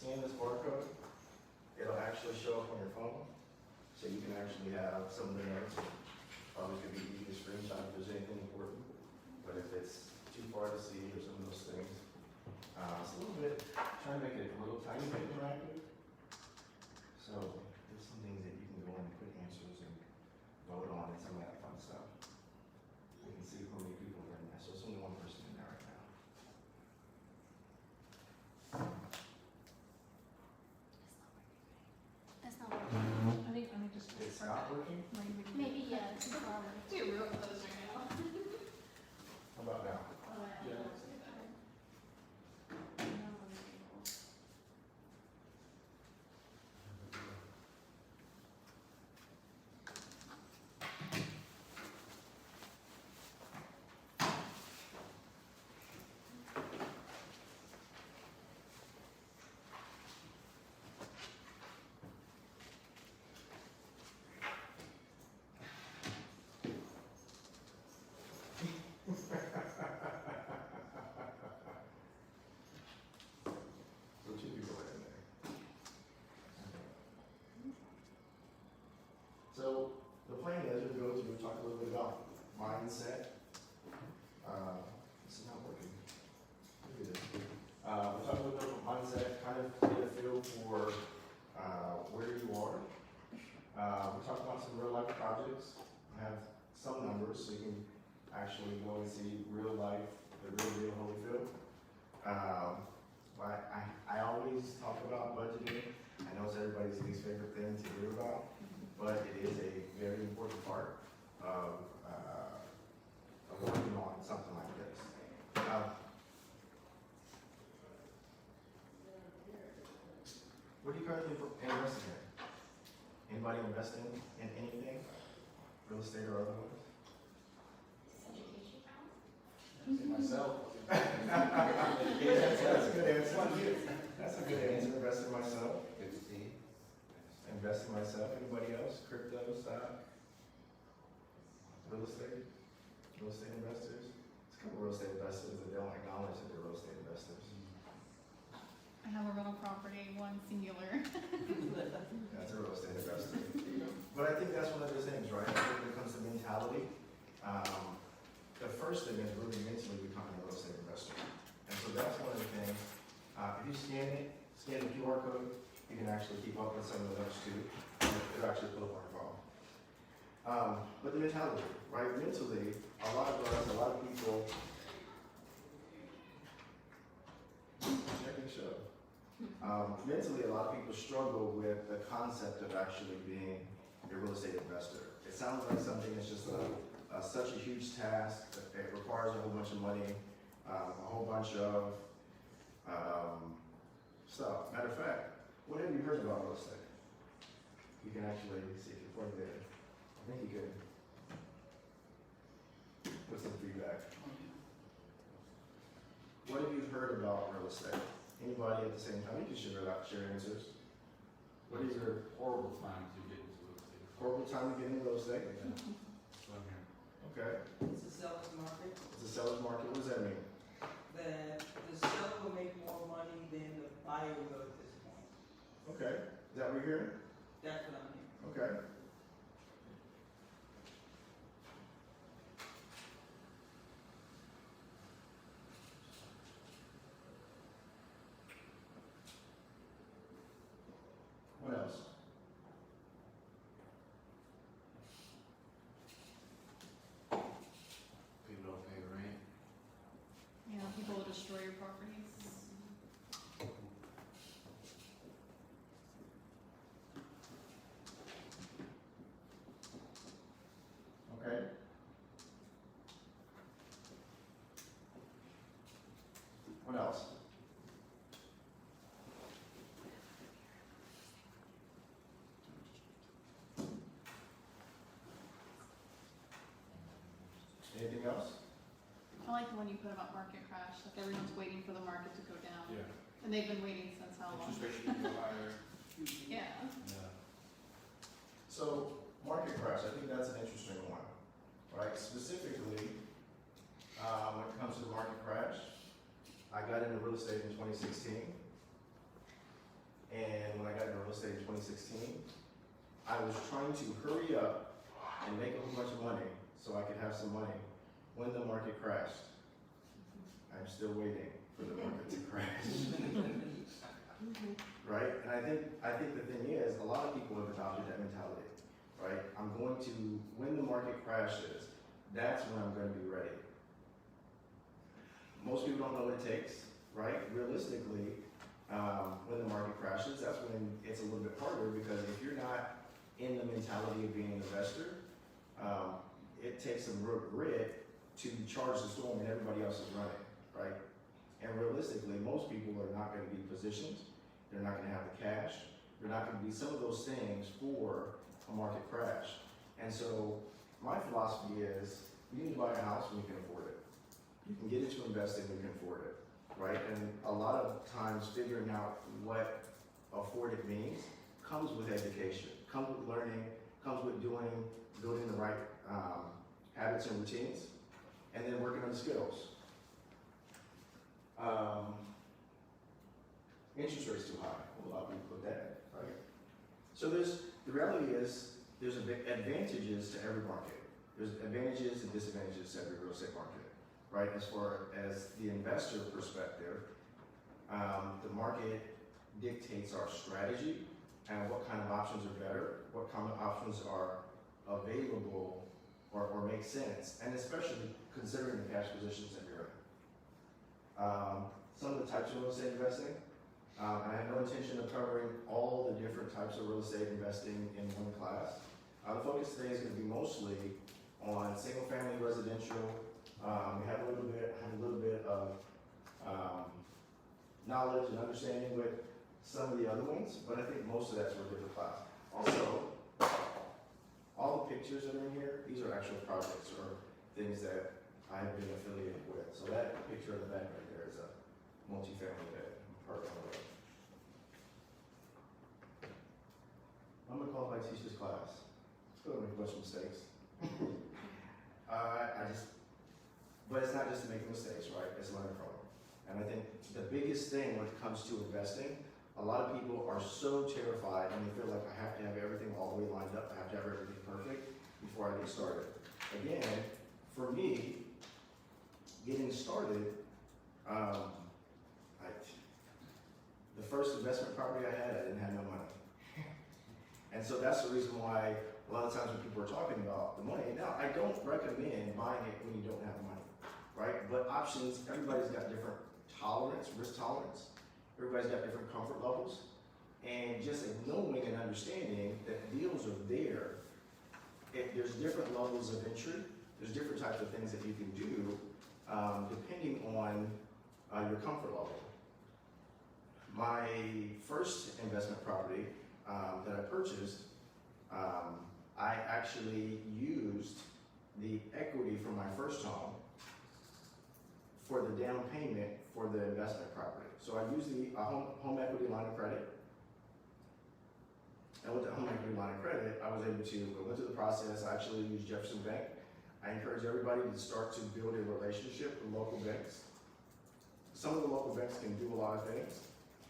scan this barcode, it'll actually show up on your phone. So you can actually have some of the notes. Probably could be easy to screenshot if there's anything important. But if it's too far to see or some of those things, it's a little bit, trying to make it a little tiny bit interactive. So there's some things that you can go in and put answers and vote on and some of that fun stuff. We can see how many people are in there. So there's only one person in there right now. That's not working. I think just. It's not working? Maybe, yeah, it's a problem. You're real close right now. How about now? Yeah. So two people are in there. So the plan is we go through, talk a little bit about mindset. This is not working. Look at this. We'll talk a little bit about mindset, kind of get a feel for where you are. We'll talk about some real life projects. I have some numbers so you can actually go and see real life, the real Holyfield. I always talk about budgeting. I know it's everybody's least favorite thing to hear about, but it is a very important part of working on something like this. What are you currently investing in? Anybody investing in anything, real estate or otherwise? Myself. That's a good answer. That's a good answer. Invest in myself. Good to see. Invest in myself. Anybody else? Crypto, stock, real estate? Real estate investors? There's a couple real estate investors that don't acknowledge that they're real estate investors. I have a rental property, one singular. That's a real estate investor. But I think that's one of those things, right? I think when it comes to mentality, the first thing is really mentally becoming a real estate investor. And so that's one of the things. If you scan the QR code, you can actually keep up with some of the notes too. It'll actually pull up on your phone. But the mentality, right? Mentally, a lot of us, a lot of people, checking the show. Mentally, a lot of people struggle with the concept of actually being a real estate investor. It sounds like something that's just such a huge task. It requires a whole bunch of money, a whole bunch of stuff. Matter of fact, what have you heard about real estate? You can actually see if you point there. I think you can put some feedback. What have you heard about real estate? Anybody at the same time? You can share answers. What is your Horrible time to get into real estate. horrible time to get into real estate? So I'm here. Okay. It's a seller's market. It's a seller's market. What does that mean? That the seller will make more money than the buyer will at this point. Okay. Is that what you're hearing? That's what I'm hearing. Okay. What else? People don't pay rent. You know, people will destroy your properties. Okay. What else? Anything else? I like the one you put about market crash, like everyone's waiting for the market to go down. Yeah. And they've been waiting since how long? Interest rates should go higher. Yeah. Yeah. So, market crash, I think that's an interesting one, right? Specifically, when it comes to the market crash, I got into real estate in 2016. And when I got into real estate in 2016, I was trying to hurry up and make a whole bunch of money so I could have some money when the market crashed. I'm still waiting for the market to crash. Right? And I think the thing is, a lot of people have adopted that mentality. Right? I'm going to, when the market crashes, that's when I'm going to be ready. Most people don't know what it takes, right? Realistically, when the market crashes, that's when it's a little bit harder, because if you're not in the mentality of being an investor, it takes some real grit to charge the storm when everybody else is running, right? And realistically, most people are not going to be positioned. They're not going to have the cash. They're not going to be some of those things for a market crash. And so my philosophy is, you need to buy a house when you can afford it. You can get into investing when you can afford it, right? And a lot of times figuring out what afford it means comes with education, comes with learning, comes with building the right habits and routines, and then working on the skills. Interest rates too high. A lot of people put that, right? So the reality is, there's advantages to every market. There's advantages and disadvantages to every real estate market, right? As far as the investor perspective, the market dictates our strategy and what kind of options are better, what kind of options are available or make sense, and especially considering the cash positions that you're in. Some of the types of real estate investing, and I have no intention of covering all the different types of real estate investing in one class. The focus today is going to be mostly on single-family residential. We have a little bit of knowledge and understanding with some of the other ones, but I think most of that's for a different class. Also, all the pictures that are in here, these are actual projects or things that I have been affiliated with. So that picture in the back right there is a multifamily bed, part of it. I'm gonna call my teacher's class. Still make a bunch of mistakes. But it's not just making mistakes, right? It's learning from them. And I think the biggest thing when it comes to investing, a lot of people are so terrified and they feel like I have to have everything all the way lined up, I have to have everything perfect before I get started. Again, for me, getting started, the first investment property I had, I didn't have no money. And so that's the reason why a lot of times when people are talking about the money, now I don't recommend buying it when you don't have money, right? But options, everybody's got different tolerance, risk tolerance. Everybody's got different comfort levels. And just knowing and understanding that deals are there, there's different levels of entry. There's different types of things that you can do depending on your comfort level. My first investment property that I purchased, I actually used the equity from my first home for the down payment for the investment property. So I used the home equity line of credit. And with the home equity line of credit, I was able to go into the process. I actually used Jefferson Bank. I encourage everybody to start to build a relationship with local banks. Some of the local banks can do a lot of things,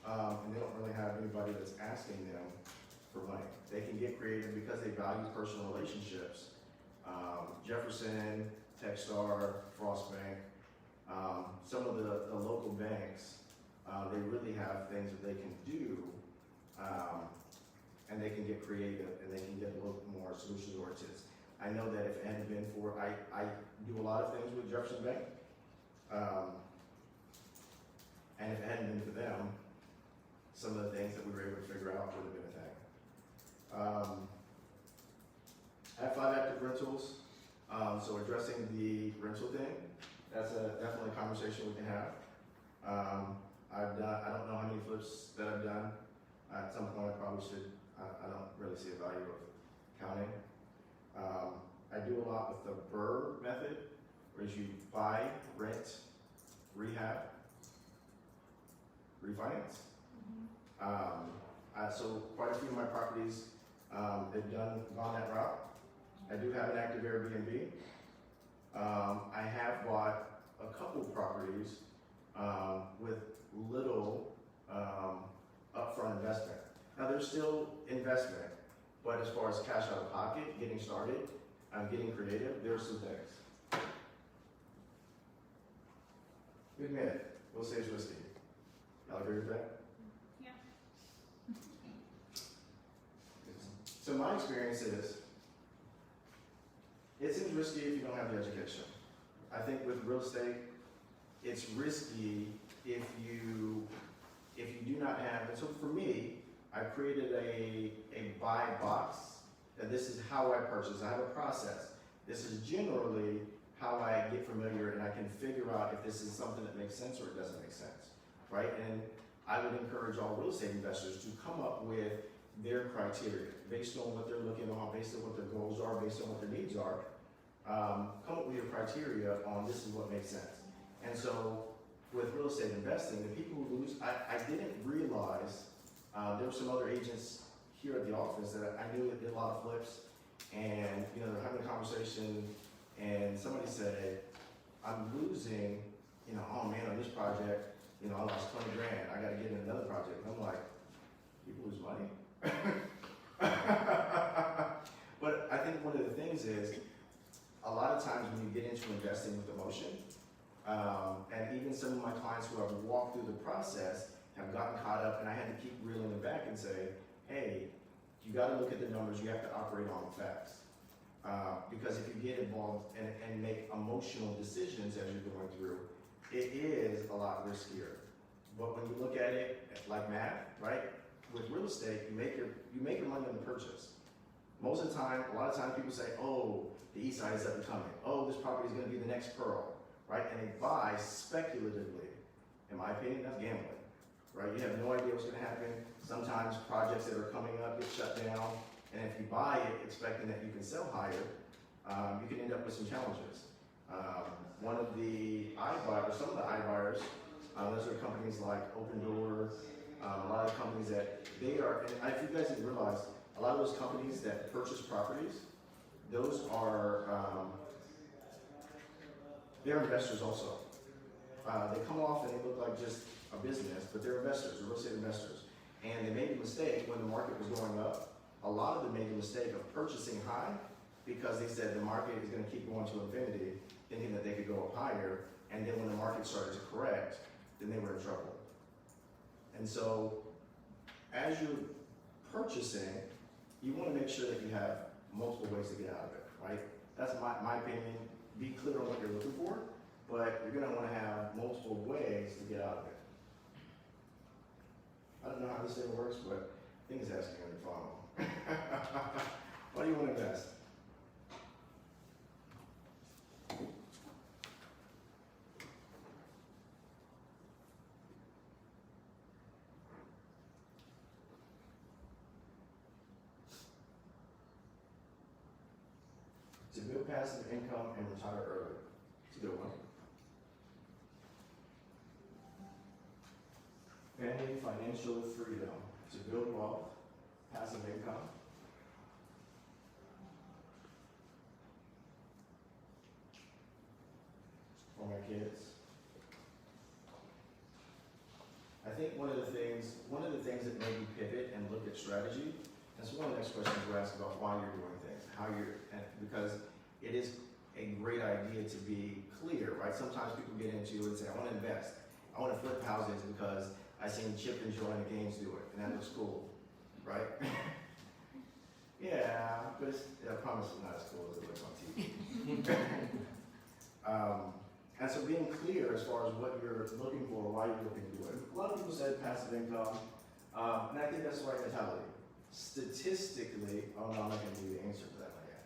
and they don't really have anybody that's asking them for money. They can get creative because they value personal relationships. Jefferson, Techstar, Frost Bank, some of the local banks, they really have things that they can do, and they can get creative and they can get a little more solutions oriented. I know that if it hadn't been for, I do a lot of things with Jefferson Bank, and if it hadn't been for them, some of the things that we were able to figure out would have been a thing. I have 5 active rentals, so addressing the rental thing, that's definitely a conversation we can have. I don't know how many flips that I've done. At some point I probably should, I don't really see a value of counting. I do a lot with the BRRRR method, whereas you buy, rent, rehab, refinance. So quite a few of my properties have gone that route. I do have an active Airbnb. I have bought a couple properties with little upfront investment. Now, there's still investment, but as far as cash out of pocket, getting started, getting creative, there's some things. We admit it, we'll say it's risky. Y'all agree with that? Yeah. So my experience is, it seems risky if you don't have the education. I think with real estate, it's risky if you do not have, and so for me, I created a buy box, and this is how I purchase. I have a process. This is generally how I get familiar and I can figure out if this is something that makes sense or it doesn't make sense, right? And I would encourage all real estate investors to come up with their criteria based on what they're looking on, based on what their goals are, based on what their needs are. Come up with your criteria on this is what makes sense. And so with real estate investing, the people who lose, I didn't realize, there were some other agents here at the office that I knew that did a lot of flips, and you know, they're having a conversation, and somebody said, I'm losing, you know, oh man, on this project, you know, I lost 20 grand, I gotta get in another project. And I'm like, people lose money? But I think one of the things is, a lot of times when you get into investing with emotion, and even some of my clients who have walked through the process have gotten caught up, and I had to keep reeling it back and say, hey, you gotta look at the numbers, you have to operate on the facts. Because if you get involved and make emotional decisions as you're going through, it is a lot riskier. But when you look at it like math, right? With real estate, you make your money on the purchase. Most of the time, a lot of times people say, oh, the east side is up and coming. Oh, this property is gonna be the next Pearl, right? And they buy speculatively. In my opinion, that's gambling, right? You have no idea what's gonna happen. Sometimes projects that are coming up get shut down. And if you buy it expecting that you can sell higher, you can end up with some challenges. One of the iBuyers, some of the iBuyers, those are companies like Open Door, a lot of companies that they are, and if you guys didn't realize, a lot of those companies that purchase properties, those are, they're investors also. They come off and they look like just a business, but they're investors, they're real estate investors. And they made a mistake when the market was going up. A lot of them made the mistake of purchasing high because they said the market is going to keep going to infinity, thinking that they could go up higher. And then when the market started to correct, then they were in trouble. And so as you're purchasing, you want to make sure that you have multiple ways to get out of it, right? That's my opinion. Be clear on what you're looking for, but you're going to want to have multiple ways to get out of it. I don't know how this thing works, but I think it's asking on your phone. What do you want to invest? To build passive income and retire early. It's a good one. Family financial freedom. To build wealth, passive income. For my kids. I think one of the things that made me pivot and look at strategy, and so one of the next questions we're asking about why you're doing things, how you're, because it is a great idea to be clear, right? Sometimes people get into and say, I want to invest. I want to flip houses because I seen Chip and Joanna Gaines do it, and that looks cool, right? Yeah, but I promise it's not as cool as it looks on TV. And so being clear as far as what you're looking for, why you're looking to do it. A lot of people said passive income, and I think that's the right mentality. Statistically, oh no, I'm not going to give you the answer to that one yet.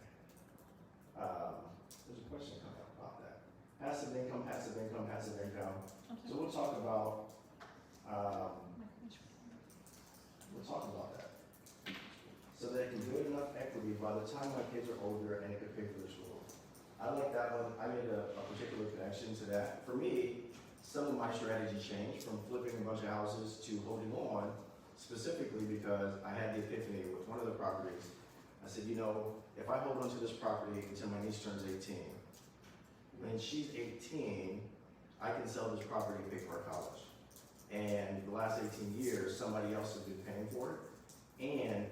There's a question coming up about that. Passive income, passive income, passive income. Okay. So we'll talk about that. So they can build enough equity by the time my kids are older and it could pay for their school. I like that one. I made a particular connection to that. For me, some of my strategy changed from flipping a bunch of houses to holding on, specifically because I had the epiphany with one of the properties. I said, you know, if I hold on to this property until my niece turns 18, when she's 18, I can sell this property and pay for her college. and the last 18 years, somebody else has been paying for it. And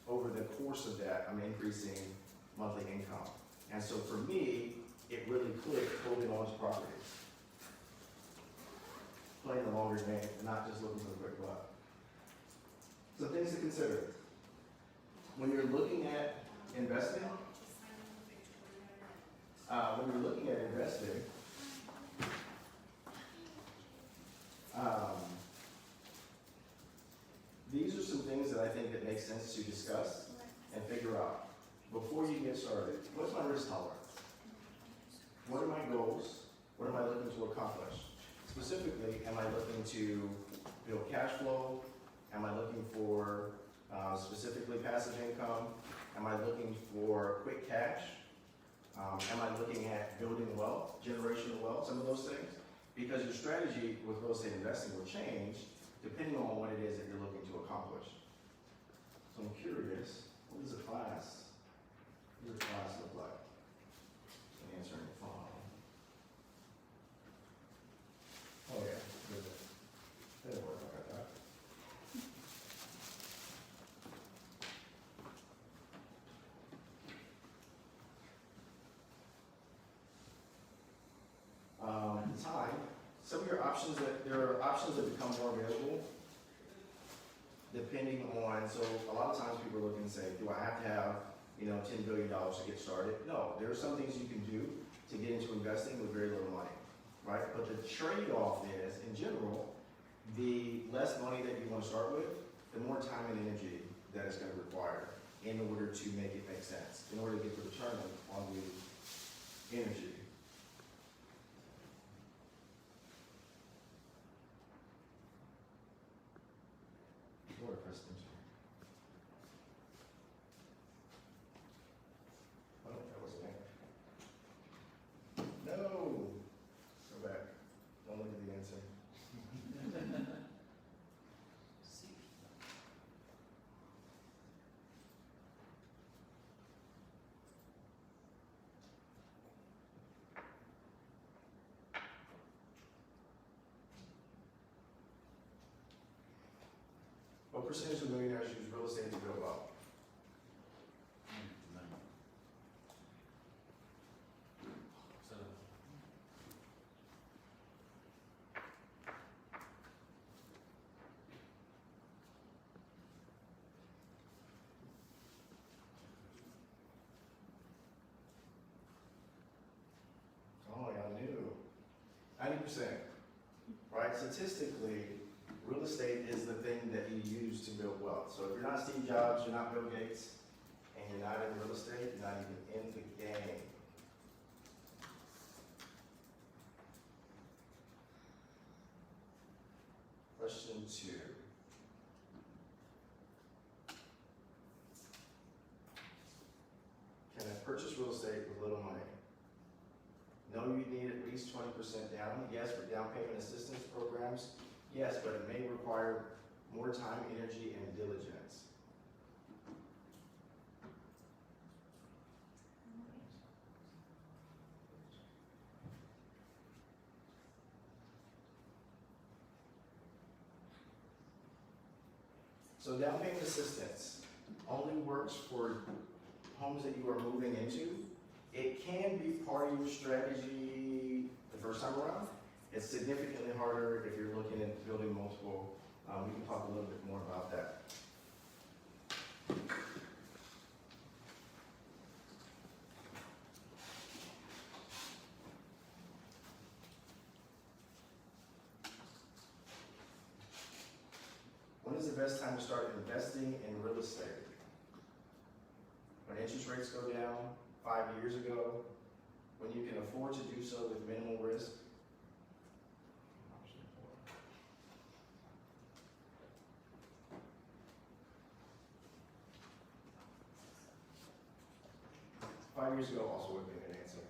over the course of that, I'm increasing monthly income. And so for me, it really clicked holding on to properties. Playing the longer game, and not just looking for the quick buck. Some things to consider. When you're looking at investing, these are some things that I think that make sense to discuss and figure out. Before you get started, what's my risk tolerance? What are my goals? What am I looking to accomplish? Specifically, am I looking to build cash flow? Am I looking for specifically passive income? Am I looking for quick cash? Am I looking at building wealth, generational wealth, some of those things? Because your strategy with real estate investing will change depending on what it is that you're looking to accomplish. So I'm curious, what does a class look like? Answering the phone. Oh yeah, that'll work like that. Time. Some of your options there are options that become more available depending on, so a lot of times people are looking and say, do I have to have, $10 billion to get started? No, there are some things you can do to get into investing with very little money, right? But the trade-off is, in general, the less money that you want to start with, the more time and energy that it's going to require in order to make it make sense, in order to get the return on the energy. Lord, press attention. Oh, that wasn't it. No! Go back. Don't look at the answer. What percentage of millionaires use real estate to build wealth? Oh, y'all knew. 90%. Right? Statistically, real estate is the thing that you use to build wealth. So if you're not Steve Jobs, you're not Bill Gates, and you're not in real estate, you're not even in the game. Question 2. Can I purchase real estate with little money? No, you need at least 20% down. Yes, for down payment assistance programs. Yes, but it may require more time, energy, and diligence. So down payment assistance only works for homes that you are moving into. It can be part of your strategy the first time around. It's significantly harder if you're looking at building multiple. We can talk a little bit more about that. When is the best time to start investing in real estate? When interest rates go down 5 years ago, when you can afford to do so with minimal risk. Option 4. 5 years ago also would be an answer.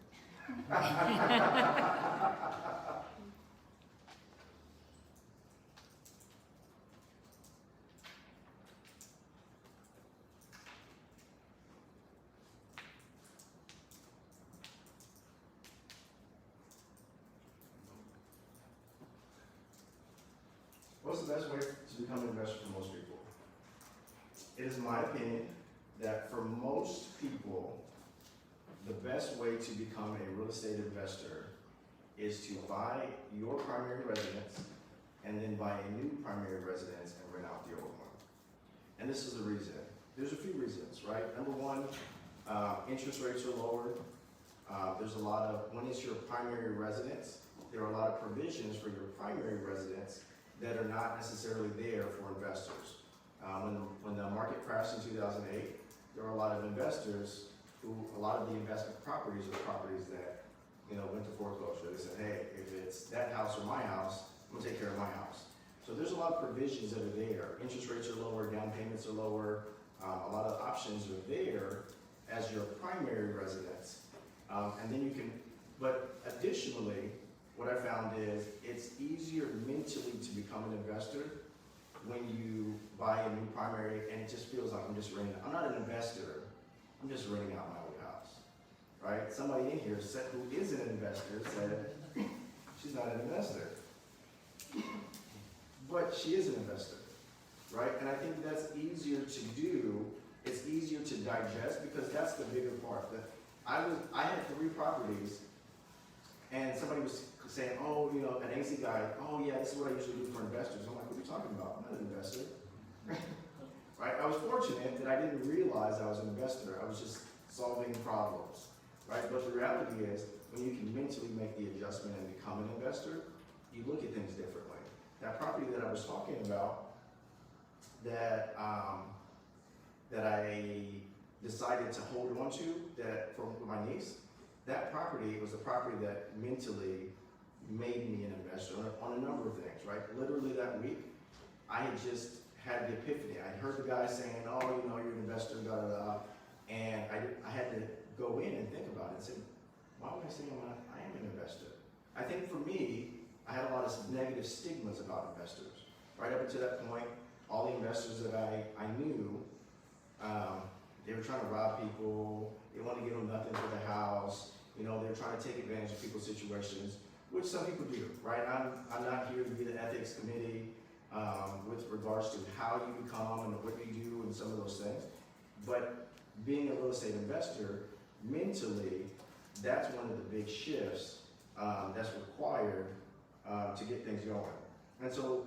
what's the best way to become an investor for most people? It is my opinion that for most people, the best way to become a real estate investor is to buy your primary residence and then buy a new primary residence and rent out the old one. And this is the reason. There's a few reasons, right? Number one, interest rates are lower. There's a lot of, when it's your primary residence, there are a lot of provisions for your primary residence that are not necessarily there for investors. When the market crashed in 2008, there were a lot of investors who, a lot of the investment properties are properties that, went to foreclosure. They said, hey, if it's that house or my house, I'm gonna take care of my house. So there's a lot of provisions that are there. Interest rates are lower, down payments are lower, a lot of options are there as your primary residence. And then you can, but additionally, what I found is it's easier mentally to become an investor when you buy a new primary and it just feels like I'm just renting. I'm not an investor, I'm just renting out my old house, right? Somebody in here said, who is an investor said, she's not an investor. But she is an investor, right? And I think that's easier to do. It's easier to digest because that's the bigger part. I had 3 properties and somebody was saying, oh, an AC guy, oh yeah, this is what I usually do for investors. I'm like, what are you talking about? I'm not an investor. Right? I was fortunate that I didn't realize I was an investor. I was just solving problems, right? But the reality is, when you can mentally make the adjustment and become an investor, you look at things differently. That property that I was talking about, that I decided to hold on to, that for my niece, that property was a property that mentally made me an investor on a number of things, right? Literally that week, I had just had the epiphany. I heard the guy saying, oh, you're an investor, da da da, and I had to go in and think about it and say, why would I say I am an investor? I think for me, I had a lot of negative stigmas about investors. Right up until that point, all the investors that I knew, they were trying to rob people, they wanted to give them nothing for the house, they were trying to take advantage of people's situations, which some people do, right? I'm not here to be the ethics committee with regards to how you become and what you do and some of those things. But being a real estate investor, mentally, that's one of the big shifts that's required to get things going. And so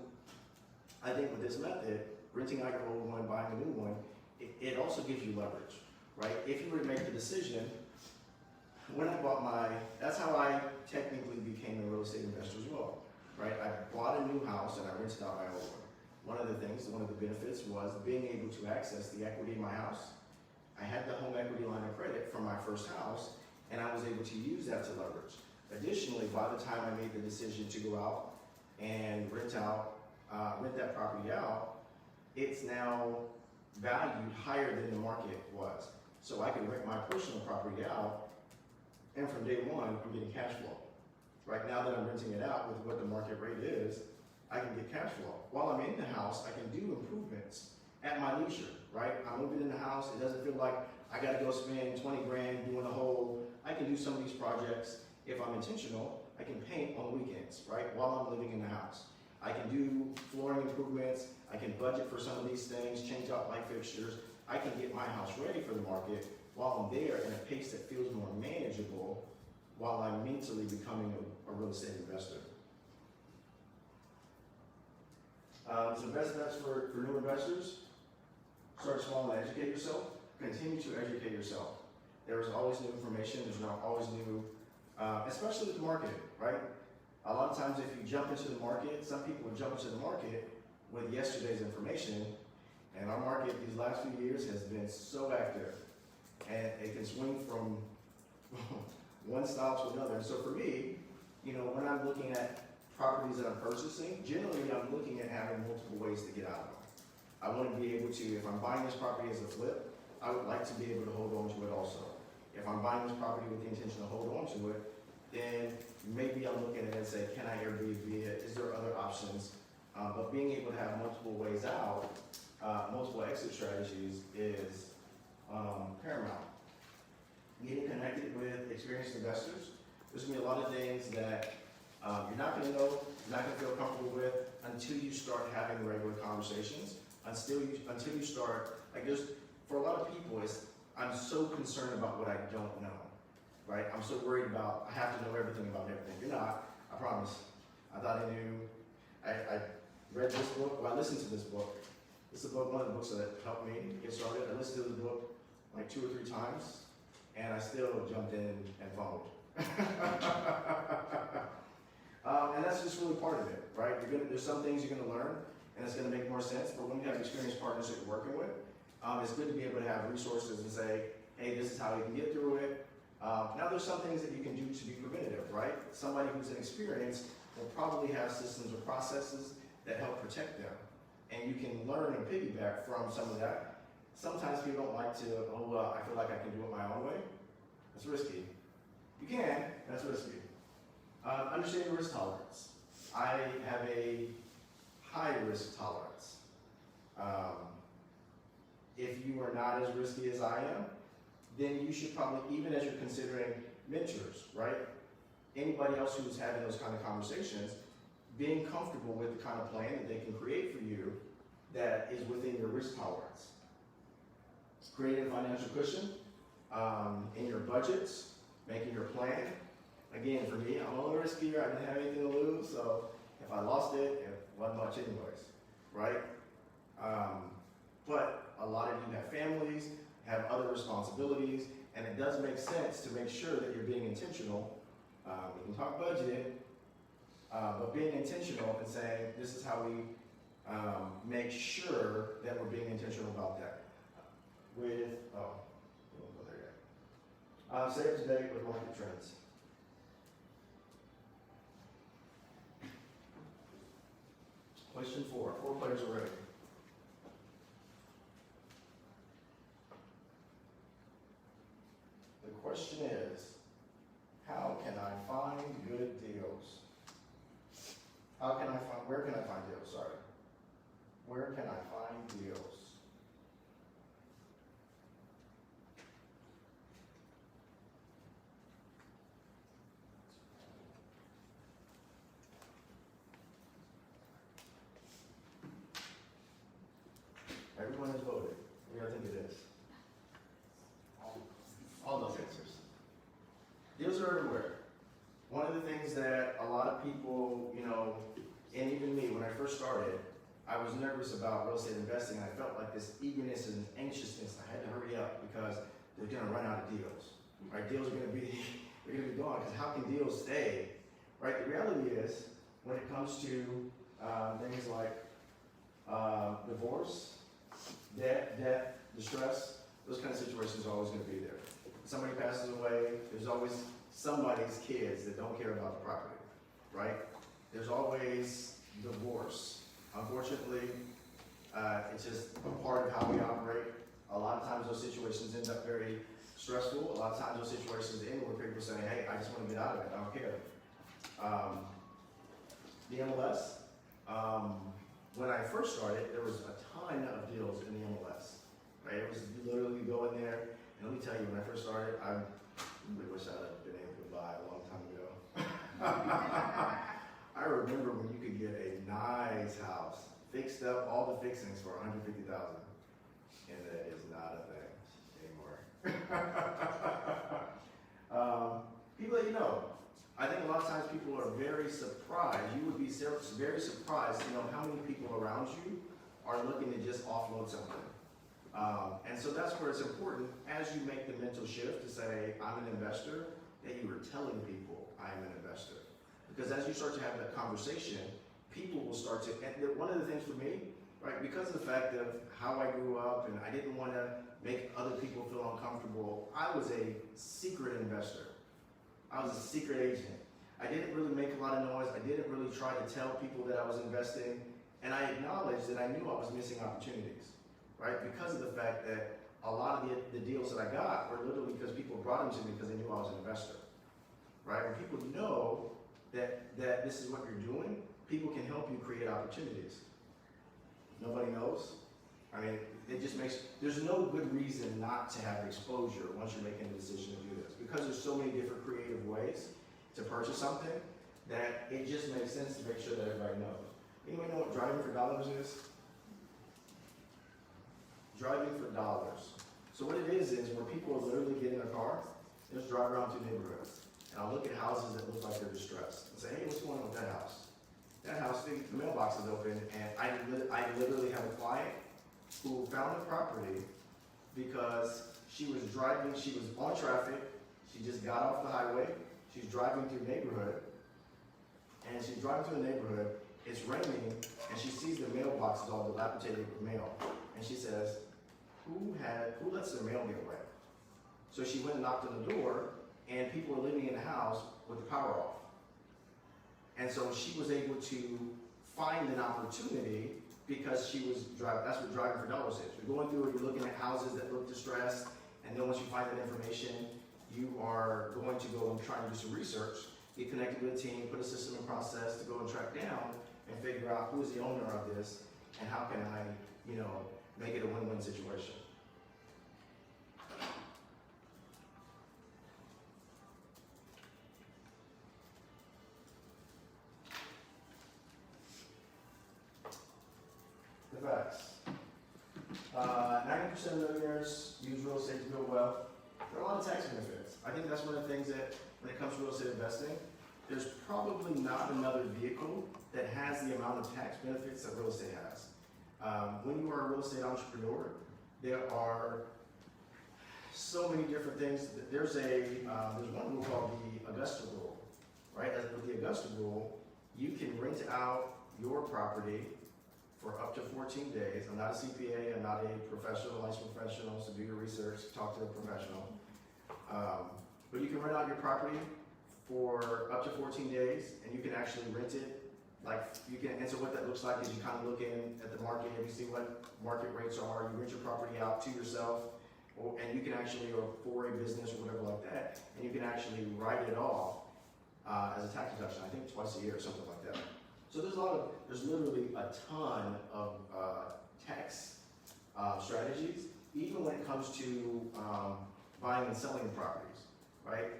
I think with this method, renting out your old one, buying a new one, it also gives you leverage, right? If you were to make the decision, when I bought that's how I technically became a real estate investor as well, right? I bought a new house and I rented out my old one. One of the benefits was being able to access the equity in my house. I had the home equity line of credit from my first house and I was able to use that to leverage. Additionally, by the time I made the decision to go out and rent that property out, it's now valued higher than the market was. So I can rent my personal property out, and from day one, I'm getting cash flow. Right now that I'm renting it out with what the market rate is, I can get cash flow. While I'm in the house, I can do improvements at my leisure, right? I'm moving in the house, it doesn't feel like I gotta go spend 20 grand doing a whole, I can do some of these projects. If I'm intentional, I can paint on weekends, right, while I'm living in the house. I can do flooring improvements, I can budget for some of these things, change out light fixtures. I can get my house ready for the market while I'm there in a pace that feels more manageable while I'm mentally becoming a real estate investor. Some best bets for new investors: start small and educate yourself. Continue to educate yourself. There's always new information, there's not always new, especially with the market, right? A lot of times if you jump into the market, some people would jump into the market with yesterday's information, and our market these last few years has been so active, and it can swing from one style to another. And so for me, when I'm looking at properties that I'm purchasing, generally I'm looking at having multiple ways to get out of them. I want to be able to, if I'm buying this property as a flip, I would like to be able to hold on to it also. If I'm buying this property with the intention to hold on to it, then maybe I'm looking at it and say, can I Airbnb it? Is there other options? But being able to have multiple ways out, multiple exit strategies is paramount. Getting connected with experienced investors. There's going to be a lot of things that you're not going to know you're not gonna feel comfortable with until you start having regular conversations, until you start, like for a lot of people, I'm so concerned about what I don't know, right? I'm so worried about, I have to know everything about everything. You're not, I promise. I thought I knew, I read this book, well, I listened to this book. This is one of the books that helped me get started. I listened to the book like 2 or 3 times, and I still jumped in and followed. And that's just really part of it, right? There's some things you're gonna learn, and it's gonna make more sense, but when you have experienced partners that you're working with, it's good to be able to have resources and say, hey, this is how you can get through it. Now there's some things that you can do to be preventative, right? Somebody who's inexperienced will probably have systems or processes that help protect them. And you can learn and piggyback from some of that. Sometimes people don't like to, I feel like I can do it my own way. That's risky. You can, that's risky. Understanding risk tolerance. I have a high risk tolerance. If you are not as risky as I am, then you should probably, even as you're considering mentors, right? Anybody else who's having those kind of conversations, being comfortable with the kind of plan that they can create for you that is within your risk tolerance. Creating a financial cushion in your budgets, making your plan. Again, for me, I'm a little riskier. I didn't have anything to lose, so if I lost it, it wasn't much anyways, right? But a lot of you have families, have other responsibilities, and it does make sense to make sure that you're being intentional. We can talk budget, but being intentional and saying, this is how we make sure that we're being intentional about that. We won't go there yet. Stay up to date with market trends. Question 4. 4 players are ready. The question is, how can I find good deals? Where can I find deals? Sorry. Where can I find deals? Everyone has voted. What do you think it is? All those answers. Deals are everywhere. One of the things that a lot of people, and even me, when I first started, I was nervous about real estate investing. I felt like this eagerness and anxiousness. I had to hurry up because they're going to run out of deals. Right? Deals are going to be, they're going to be gone because how can deals stay? Right? The reality is, when it comes to things like divorce, debt, distress, those kind of situations are always going to be there. Somebody passes away, there's always somebody's kids that don't care about the property, right? There's always divorce. Unfortunately, it's just a part of how we operate. A lot of times those situations end up very stressful. A lot of times those situations end where people say, hey, I just want to get out of it, I don't care. The MLS, when I first started, there was a ton of deals in the MLS, right? It was literally go in there, and let me tell you, when I first started, I really wish I'd have been able to buy a long time ago. I remember when you could get a nice house, fixed up, all the fixings for $150,000, and that is not a thing anymore. People that you know, I think a lot of times people are very surprised. You would be very surprised to know how many people around you are looking to just offload something. And so that's where it's important as you make the mental shift to say, I'm an investor, that you are telling people I am an investor. Because as you start to have that conversation, people will start to, and one of the things for me, right, because of the fact of how I grew up and I didn't want to make other people feel uncomfortable, I was a secret investor. I was a secret agent. I didn't really make a lot of noise. I didn't really try to tell people that I was investing. And I acknowledged that I knew I was missing opportunities, right? Because of the fact that a lot of the deals that I got were literally because people brought them to me because they knew I was an investor, right? When people know that this is what you're doing, people can help you create opportunities. Nobody knows. I mean, it just makes, there's no good reason not to have exposure once you're making a decision to do this. Because there's so many different creative ways to purchase something, that it just makes sense to make sure that everybody knows. Anybody know what driving for dollars is? Driving for dollars. So what it is where people are literally getting a car, they just drive around through neighborhoods. And I'll look at houses that look like they're distressed and say, hey, what's going on with that house? That house, the mailbox is open, and I literally have a client who found the property because she was driving, she was on traffic, she just got off the highway, she's driving through a neighborhood, and she's driving through the neighborhood, it's raining, and she sees the mailbox is all dilapidated with mail, and she says, who lets their mail get wet? So she went and knocked on the door, and people were living in the house with the power off. And so she was able to find an opportunity because she was driving, that's what driving for dollars is. You're going through it, you're looking at houses that look distressed, and then once you find that information, you are going to go and try and do some research, get connected with a team, put a system in process to go and track down and figure out who is the owner of this and how can I, make it a win-win situation. The facts. 90% of millionaires use real estate to build wealth. There are a lot of tax benefits. I think that's one of the things that, when it comes to real estate investing, there's probably not another vehicle that has the amount of tax benefits that real estate has. When you are a real estate entrepreneur, there are so many different things. There's one rule called the Augusta rule, right? With the Augusta rule, you can rent out your property for up to 14 days. I'm not a CPA, I'm not a professional, licensed professional, so do your research, talk to a professional. But you can rent out your property for up to 14 days, and you can actually rent it. And so what that looks like is you kind of look in at the market and you see what market rates are, you rent your property out to yourself, and you can actually, or for a business or whatever like that, and you can actually write it off as a tax deduction, I think twice a year or something like that. So there's literally a ton of tax strategies, even when it comes to buying and selling properties, right?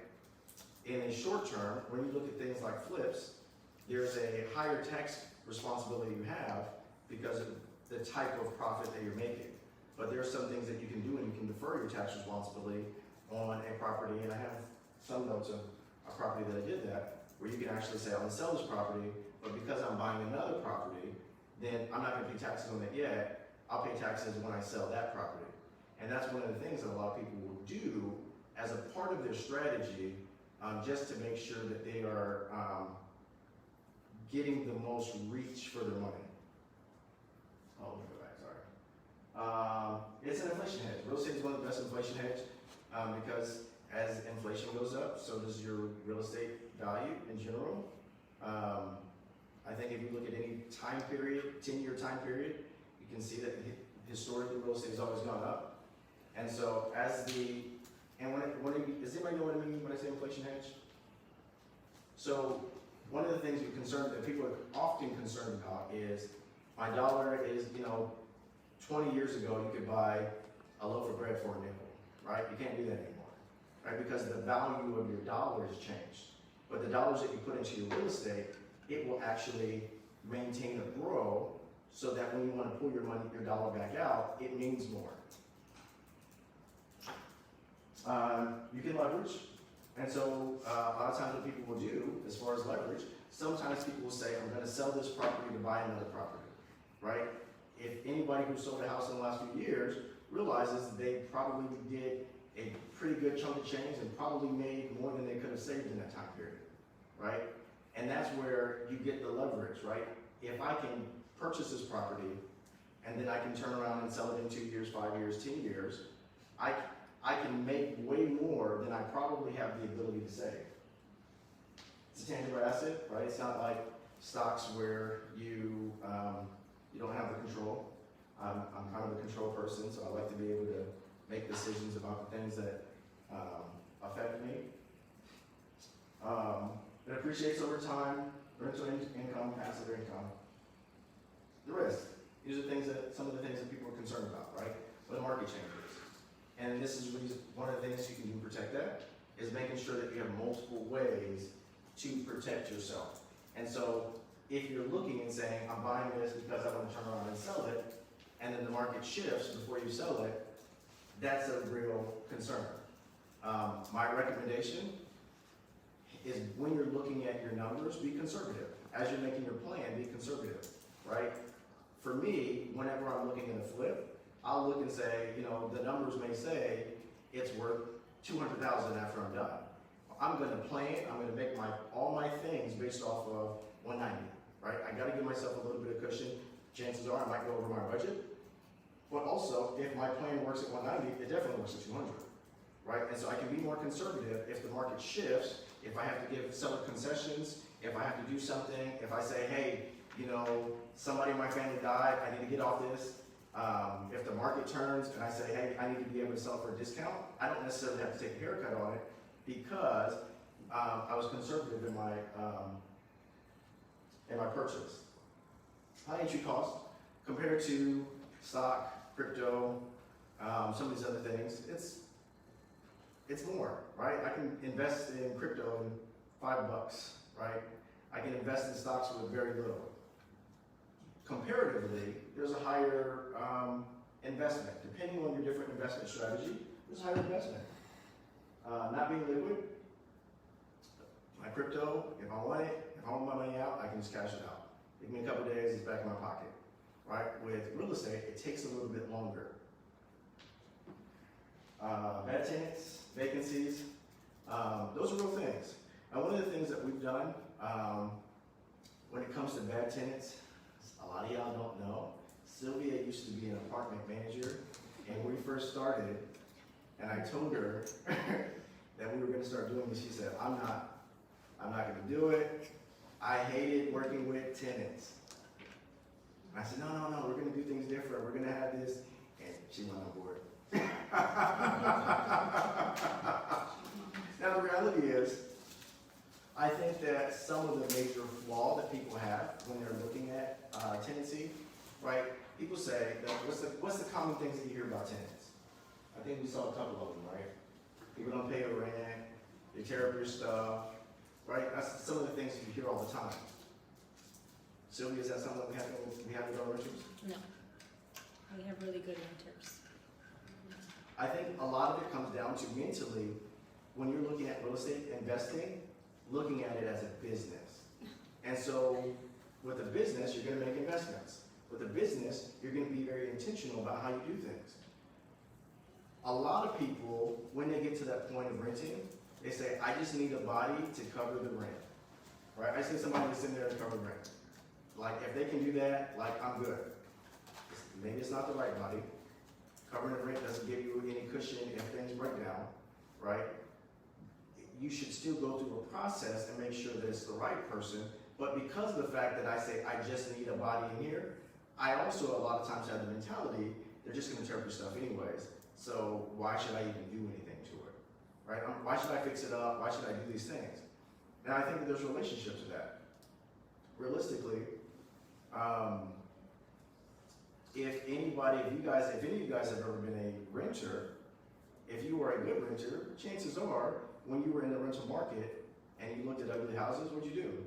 In a short term, when you look at things like flips, there's a higher tax responsibility you have because of the type of profit that you're making. But there are some things that you can do, and you can defer your tax responsibility on a property, and I have some notes of a property that I did that, where you can actually say, I'm gonna sell this property, but because I'm buying another property, then I'm not gonna pay taxes on it yet, I'll pay taxes when I sell that property. And that's one of the things that a lot of people will do as a part of their strategy, just to make sure that they are getting the most reach for their money. Oh, let me go back, sorry. It's an inflation hedge. Real estate is one of the best inflation hedge because as inflation goes up, so does your real estate value in general. I think if you look at any time period, 10-year time period, you can see that historically real estate has always gone up. And so does anybody know what I mean when I say inflation hedge? So one of the things that people are often concerned about is my dollar is, 20 years ago you could buy a loaf of bread for a nickel, right? You can't do that anymore, right? Because the value of your dollar has changed. But the dollars that you put into your real estate, it will actually maintain or grow so that when you want to pull your dollar back out, it means more. You can leverage. And so a lot of times what people will do as far as leverage, sometimes people will say, I'm going to sell this property to buy another property, right? If anybody who sold a house in the last few years realizes they probably did a pretty good chunk of change and probably made more than they could have saved in that time period, right? And that's where you get the leverage, right? If I can purchase this property and then I can turn around and sell it in 2 years, 5 years, 10 years, I can make way more than I probably have the ability to save. It's a tangible asset, right? It's not like stocks where you don't have the control. I'm kind of a control person, so I like to be able to make decisions about the things that affect me. It appreciates over time, rental income, passive income. The risk. These are some of the things that people are concerned about, right? When the market changes. And this is one of the things you can do to protect that, is making sure that you have multiple ways to protect yourself. And so if you're looking and saying, I'm buying this because I want to turn around and sell it, and then the market shifts before you sell it, that's a real concern. My recommendation is when you're looking at your numbers, be conservative. As you're making your plan, be conservative, right? For me, whenever I'm looking at a flip, I'll look and say, you know, the numbers may say it's worth $200,000 after I'm done. I'm gonna plan, I'm gonna make all my things based off of 190, right? I gotta give myself a little bit of cushion. Chances are I might go over my budget, but also if my plan works at 190, it definitely works at 200, right? And so I can be more conservative if the market shifts, if I have to give seller concessions, if I have to do something, if I say, hey, you know, somebody in my family died, I need to get off this. If the market turns and I say, hey, I need to be able to sell it for a discount, I don't necessarily have to take a haircut on it because I was conservative in my purchase. High entry cost compared to stock, crypto, some of these other things, it's more, right? I can invest in crypto in $5, right? I can invest in stocks with very little. Comparatively, there's a higher investment. Depending on your different investment strategy, there's a higher investment. Not being liquid, my crypto, if I want it, if I want my money out, I can just cash it out. Give me a couple of days, it's back in my pocket, right? With real estate, it takes a little bit longer. Bad tenants, vacancies, those are real things. And one of the things that we've done when it comes to bad tenants, a lot of y'all don't know, Sylvia used to be an apartment manager, and when we first started, and I told her that we were gonna start doing this, she said, I'm not gonna do it. I hated working with tenants. I said, no, we're gonna do things different. We're gonna have this, and she went on board. Now the reality is, I think that some of the major flaw that people have when they're looking at tenancy, right? People say that what's the common things that you hear about tenants? I think we saw a couple of them, right? People don't pay the rent, they tear up your stuff, right? That's some of the things that you hear all the time. Sylvia, is that something that we have with our renters? No, we have really good renters. I think a lot of it comes down to mentally, when you're looking at real estate investing, looking at it as a business. And so with a business, you're gonna make investments. With a business, you're gonna be very intentional about how you do things. A lot of people, when they get to that point of renting, they say, I just need a body to cover the rent, right? I just need somebody to sit there and cover the rent. Like, if they can do that, like, I'm good. Maybe it's not the right body. Covering the rent doesn't give you any cushion if things break down, right? You should still go through a process and make sure that it's the right person. But because of the fact that I say, I just need a body in here, I also a lot of times have the mentality, they're just gonna tear up your stuff anyways. So why should I even do anything to it, right? Why should I fix it up? Why should I do these things? And I think that there's relationships to that. Realistically, if any of you guys have ever been a renter, if you were a good renter, chances are, when you were in the rental market and you looked at ugly houses, what'd you do?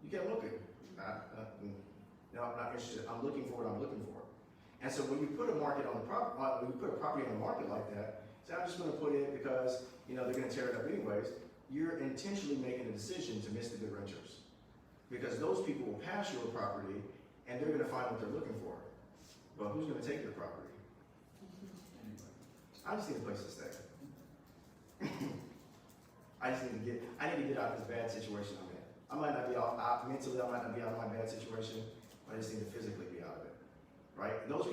You kept looking. No, I'm not interested. I'm looking for what I'm looking for. And so when you put a market on when you put a property on the market like that, say I'm just going to put it because they're going to tear it up anyways. You're intentionally making a decision to miss the good renters, because those people will pass your property and they're going to find what they're looking for. But who's going to take your property? I just need a place to stay. I need to get out of this bad situation I'm in. I might not be mentally, I might not be out of my bad situation, but I just need to physically be out of it, right? And those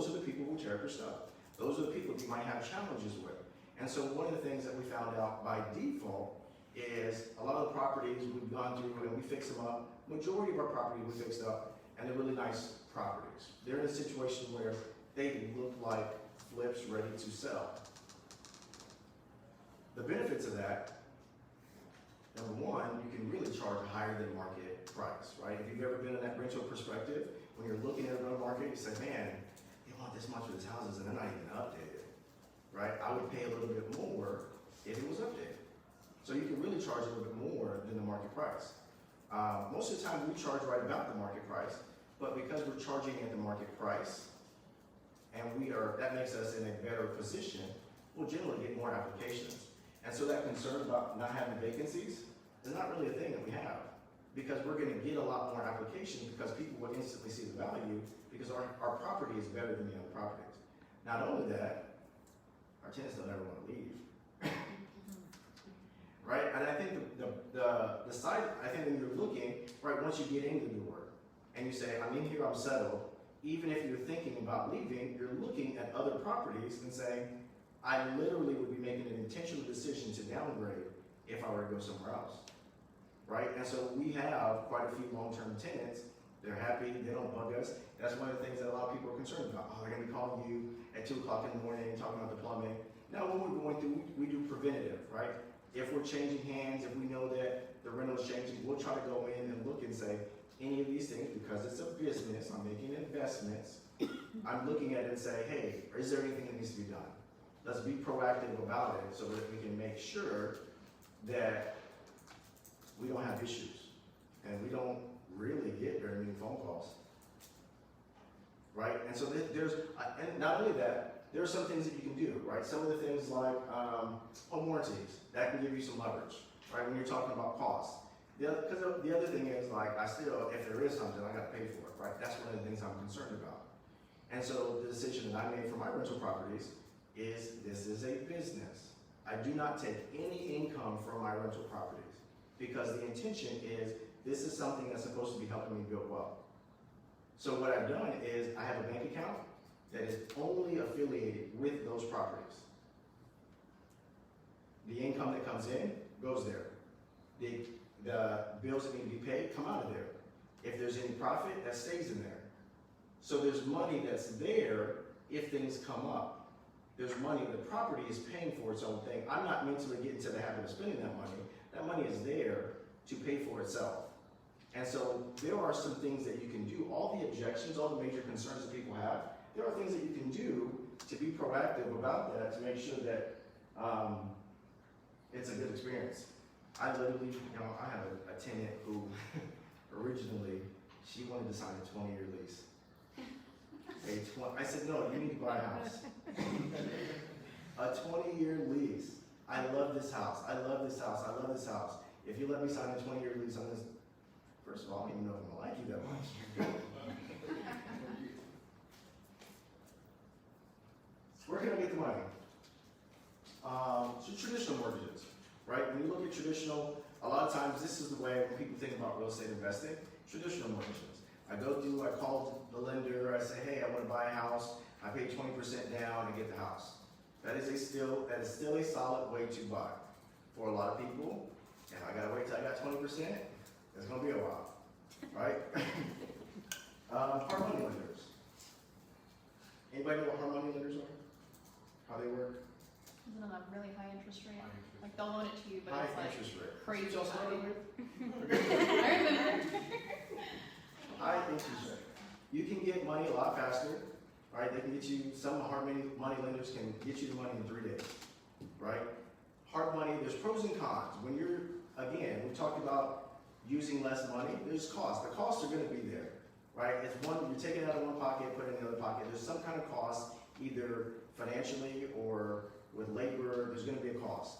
are the people who tear up your stuff. Those are the people you might have challenges with. And so one of the things that we found out by default is a lot of the properties we've gone through and we fix them up. Majority of our properties we fixed up, and they're really nice properties. They're in a situation where they look like flips ready to sell. The benefits of that, number one, you can really charge a higher than market price, right? If you've ever been in that rental perspective, when you're looking at a rental market, you say, man, they want this much for these houses and they're not even updated, right? I would pay a little bit more if it was updated. So you can really charge a little bit more than the market price. Most of the time, we charge right about the market price, but because we're charging at the market price, and that makes us in a better position, we'll generally get more applications. And so that concern about not having vacancies is not really a thing that we have, because we're gonna get a lot more applications because people will instantly see the value because our property is better than the other properties. Not only that, our tenants don't ever wanna leave. Right, and I think the side, I think when you're looking, right, once you get into the door and you say, I'm in here, I'm settled, even if you're thinking about leaving, you're looking at other properties and saying, I literally would be making an intentional decision to downgrade if I were to go somewhere else, right? And so we have quite a few long-term tenants. They're happy, they don't bug us. That's one of the things that a lot of people are concerned about. Oh, they're gonna be calling you at 2 o'clock in the morning talking about the plumbing. Now, when we're going through, we do preventative, right? If we're changing hands, if we know that the rental is changing, we'll try to go in and look and say, any of these things, because it's a business, I'm making investments, I'm looking at it and say, hey, is there anything that needs to be done? Let's be proactive about it so that we can make sure that we don't have issues. And we don't really get very many phone calls. Right? And so there's, and not only that, there are some things that you can do, right? Some of the things like home warranties, that can give you some leverage, right? When you're talking about costs. Because the other thing is, like, if there is something, I got to pay for it, right? That's one of the things I'm concerned about. And so the decision that I made for my rental properties is this is a business. I do not take any income from my rental properties because the intention is this is something that's supposed to be helping me build wealth. So what I've done is I have a bank account that is only affiliated with those properties. The income that comes in goes there. The bills that need to be paid come out of there. If there's any profit, that stays in there. So there's money that's there if things come up. There's money, the property is paying for its own thing. I'm not mentally getting to the habit of spending that money. That money is there to pay for itself. And so there are some things that you can do. All the objections, all the major concerns that people have, there are things that you can do to be proactive about that to make sure that it's a good experience. I literally, I have a tenant who originally, she wanted to sign a 20-year lease. I said, no, you need to buy a house. A 20-year lease. I love this house. I love this house. I love this house. If you let me sign a 20-year lease on this, first of all, I don't even know if I'm gonna like you that much. Where can I get the money? So traditional mortgages, right? When you look at traditional, a lot of times this is the way when people think about real estate investing, traditional mortgages. I call the lender, I say, hey, I want to buy a house, I pay 20% down and get the house. That is still a solid way to buy. For a lot of people, if I gotta wait till I got 20%, it's gonna be a while, right? Hard money lenders. Anybody know what hard money lenders are? How they work? Isn't it a really high interest rate? High interest. Like they'll loan it to you, but High it's like interest rate. crazy Y'all started high. with? I remember. High interest rate. You can get money a lot faster, right? They can get you, some hard money lenders can get you the money in 3 days, right? Hard money, there's pros and cons. When again, we talked about using less money, there's costs. The costs are gonna be there, right? It's one, you're taking it out of one pocket, put it in the other pocket. There's some kind of cost, either financially or with labor, there's gonna be a cost.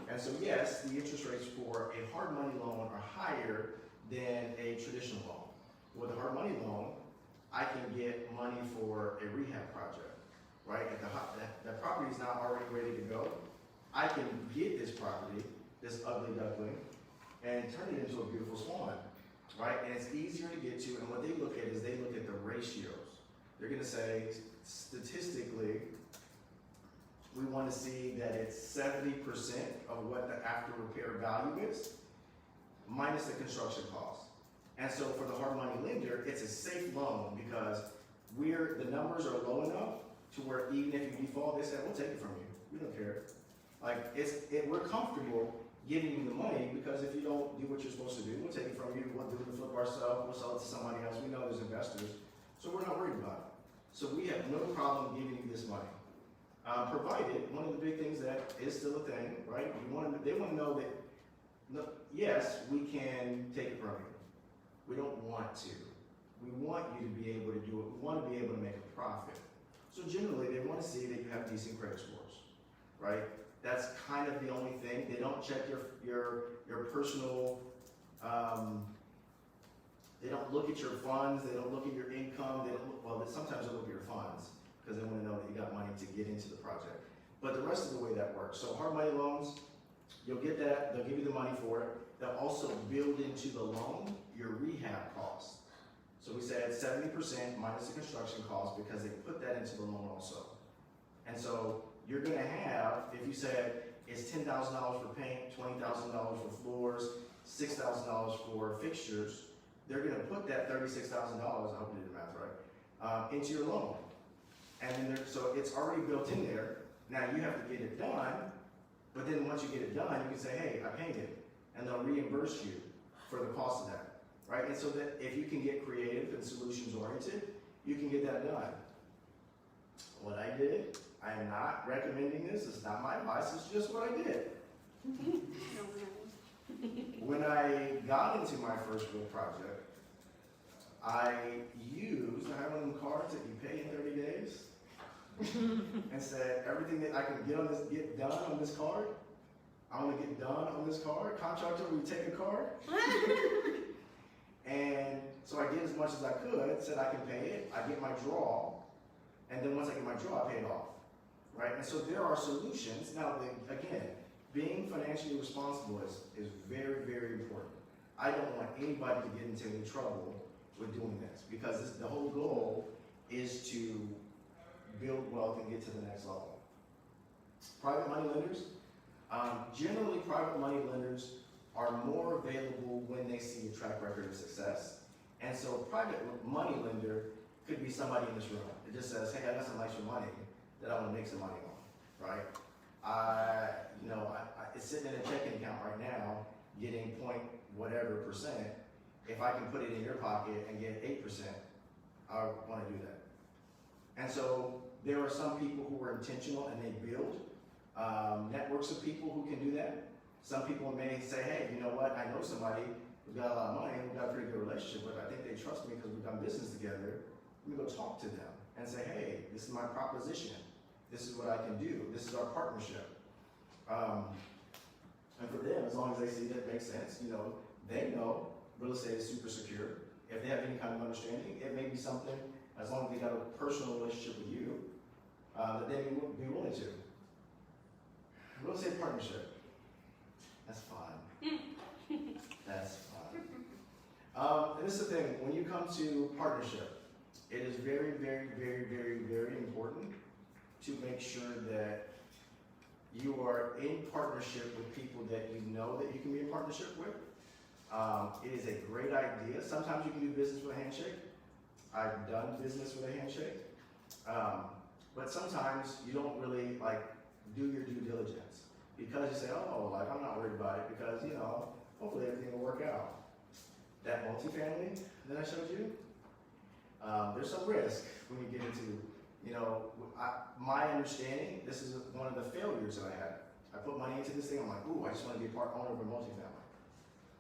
And so yes, the interest rates for a hard money loan are higher than a traditional loan. With a hard money loan, I can get money for a rehab project, right? If the property is not already ready to go, I can get this property, this ugly duckling, and turn it into a beautiful swan, right? And it's easier to get to, and what they look at is they look at the ratios. They're gonna say, statistically, we wanna see that it's 70% of what the after repair value is, minus the construction cost. And so for the hard money lender, it's a safe loan because the numbers are low enough to where even if you default, they say, we'll take it from you. We don't care. Like, we're comfortable giving you the money because if you don't do what you're supposed to do, we'll take it from you, we'll do the flip ourselves, we'll sell it to somebody else. We know there's investors, so we're not worried about it. So we have no problem giving you this money. Provided, one of the big things that is still a thing, right? They want to know that, yes, we can take it from you. We don't want to. We want you to be able to do it. We want to be able to make a profit. So generally, they want to see that you have decent credit scores, right? That's kind of the only thing. They don't check your personal. They don't look at your funds. They don't look at your income. They don't look, well, sometimes they look at your funds because they want to know that you got money to get into the project. But the rest of the way that works. So hard money loans, you'll get that. They'll give you the money for it. They'll also build into the loan your rehab costs. So we said 70% minus the construction cost because they put that into the loan also. And so you're gonna have, if you said it's $10,000 for paint, $20,000 for floors, $6,000 for fixtures, they're gonna put that $36,000, I hope you did the math right, into your loan. And then so it's already built in there. Now you have to get it done, but then once you get it done, you can say, hey, I painted, and they'll reimburse you for the cost of that. Right? And so that if you can get creative and solutions oriented, you can get that done. What I did, I am not recommending this, it's not my advice, it's just what I did. When I got into my first real project, I had one of them cards that you pay in 30 days, and said everything that I can get done on this card, I want to get done on this card. Contractor, will you take a card? And so I did as much as I could, said I can pay it, I get my draw, and then once I get my draw, I pay it off, right? And so there are solutions. Now, again, being financially responsible is very, very important. I don't want anybody to get into any trouble with doing this because the whole goal is to build wealth and get to the next level. Private money lenders, generally private money lenders are more available when they see a track record of success. And so private money lender could be somebody in this room. It just says, hey, I got some extra money that I want to make some money on, right? It's sitting in a checking account right now, getting point whatever percent. If I can put it in your pocket and get 8%, I want to do that. And so there are some people who are intentional and they build networks of people who can do that. Some people may say, hey, you know what, I know somebody who's got a lot of money, we've got a pretty good relationship, but I think they trust me because we've done business together. Let me go talk to them and say, hey, this is my proposition. This is what I can do. This is our partnership. And for them, as long as they see that it makes sense, they know real estate is super secure. If they have any kind of understanding, it may be something, as long as they got a personal relationship with you, that they would be willing to. Real estate partnership. That's fun. That's fun. And this is the thing, when you come to partnership, it is very, very, very, very, very important to make sure that you are in partnership with people that you know that you can be in partnership with. It is a great idea. Sometimes you can do business with a handshake. I've done business with a handshake. But sometimes you don't really do your due diligence because you say, oh, I'm not worried about it because, hopefully everything will work out. That multifamily that I showed you, there's some risk when you get into, my understanding, this is one of the failures that I had. I put money into this thing, I'm like, ooh, I just want to be a part owner of a multifamily.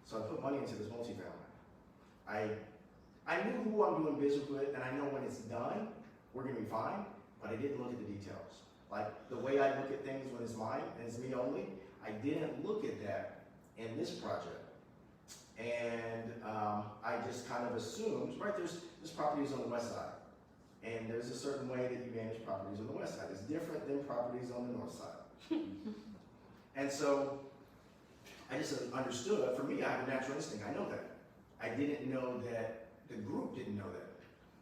So I put money into this multifamily. I knew who I'm doing business with, and I know when it's done, we're gonna be fine, but I didn't look at the details. Like the way I look at things when it's mine and it's me only, I didn't look at that in this project. And I just kind of assumed, right, there's properties on the west side. And there's a certain way that you manage properties on the west side. It's different than properties on the north side. And so I just understood, for me, I have a natural instinct, I know that. I didn't know that the group didn't know that.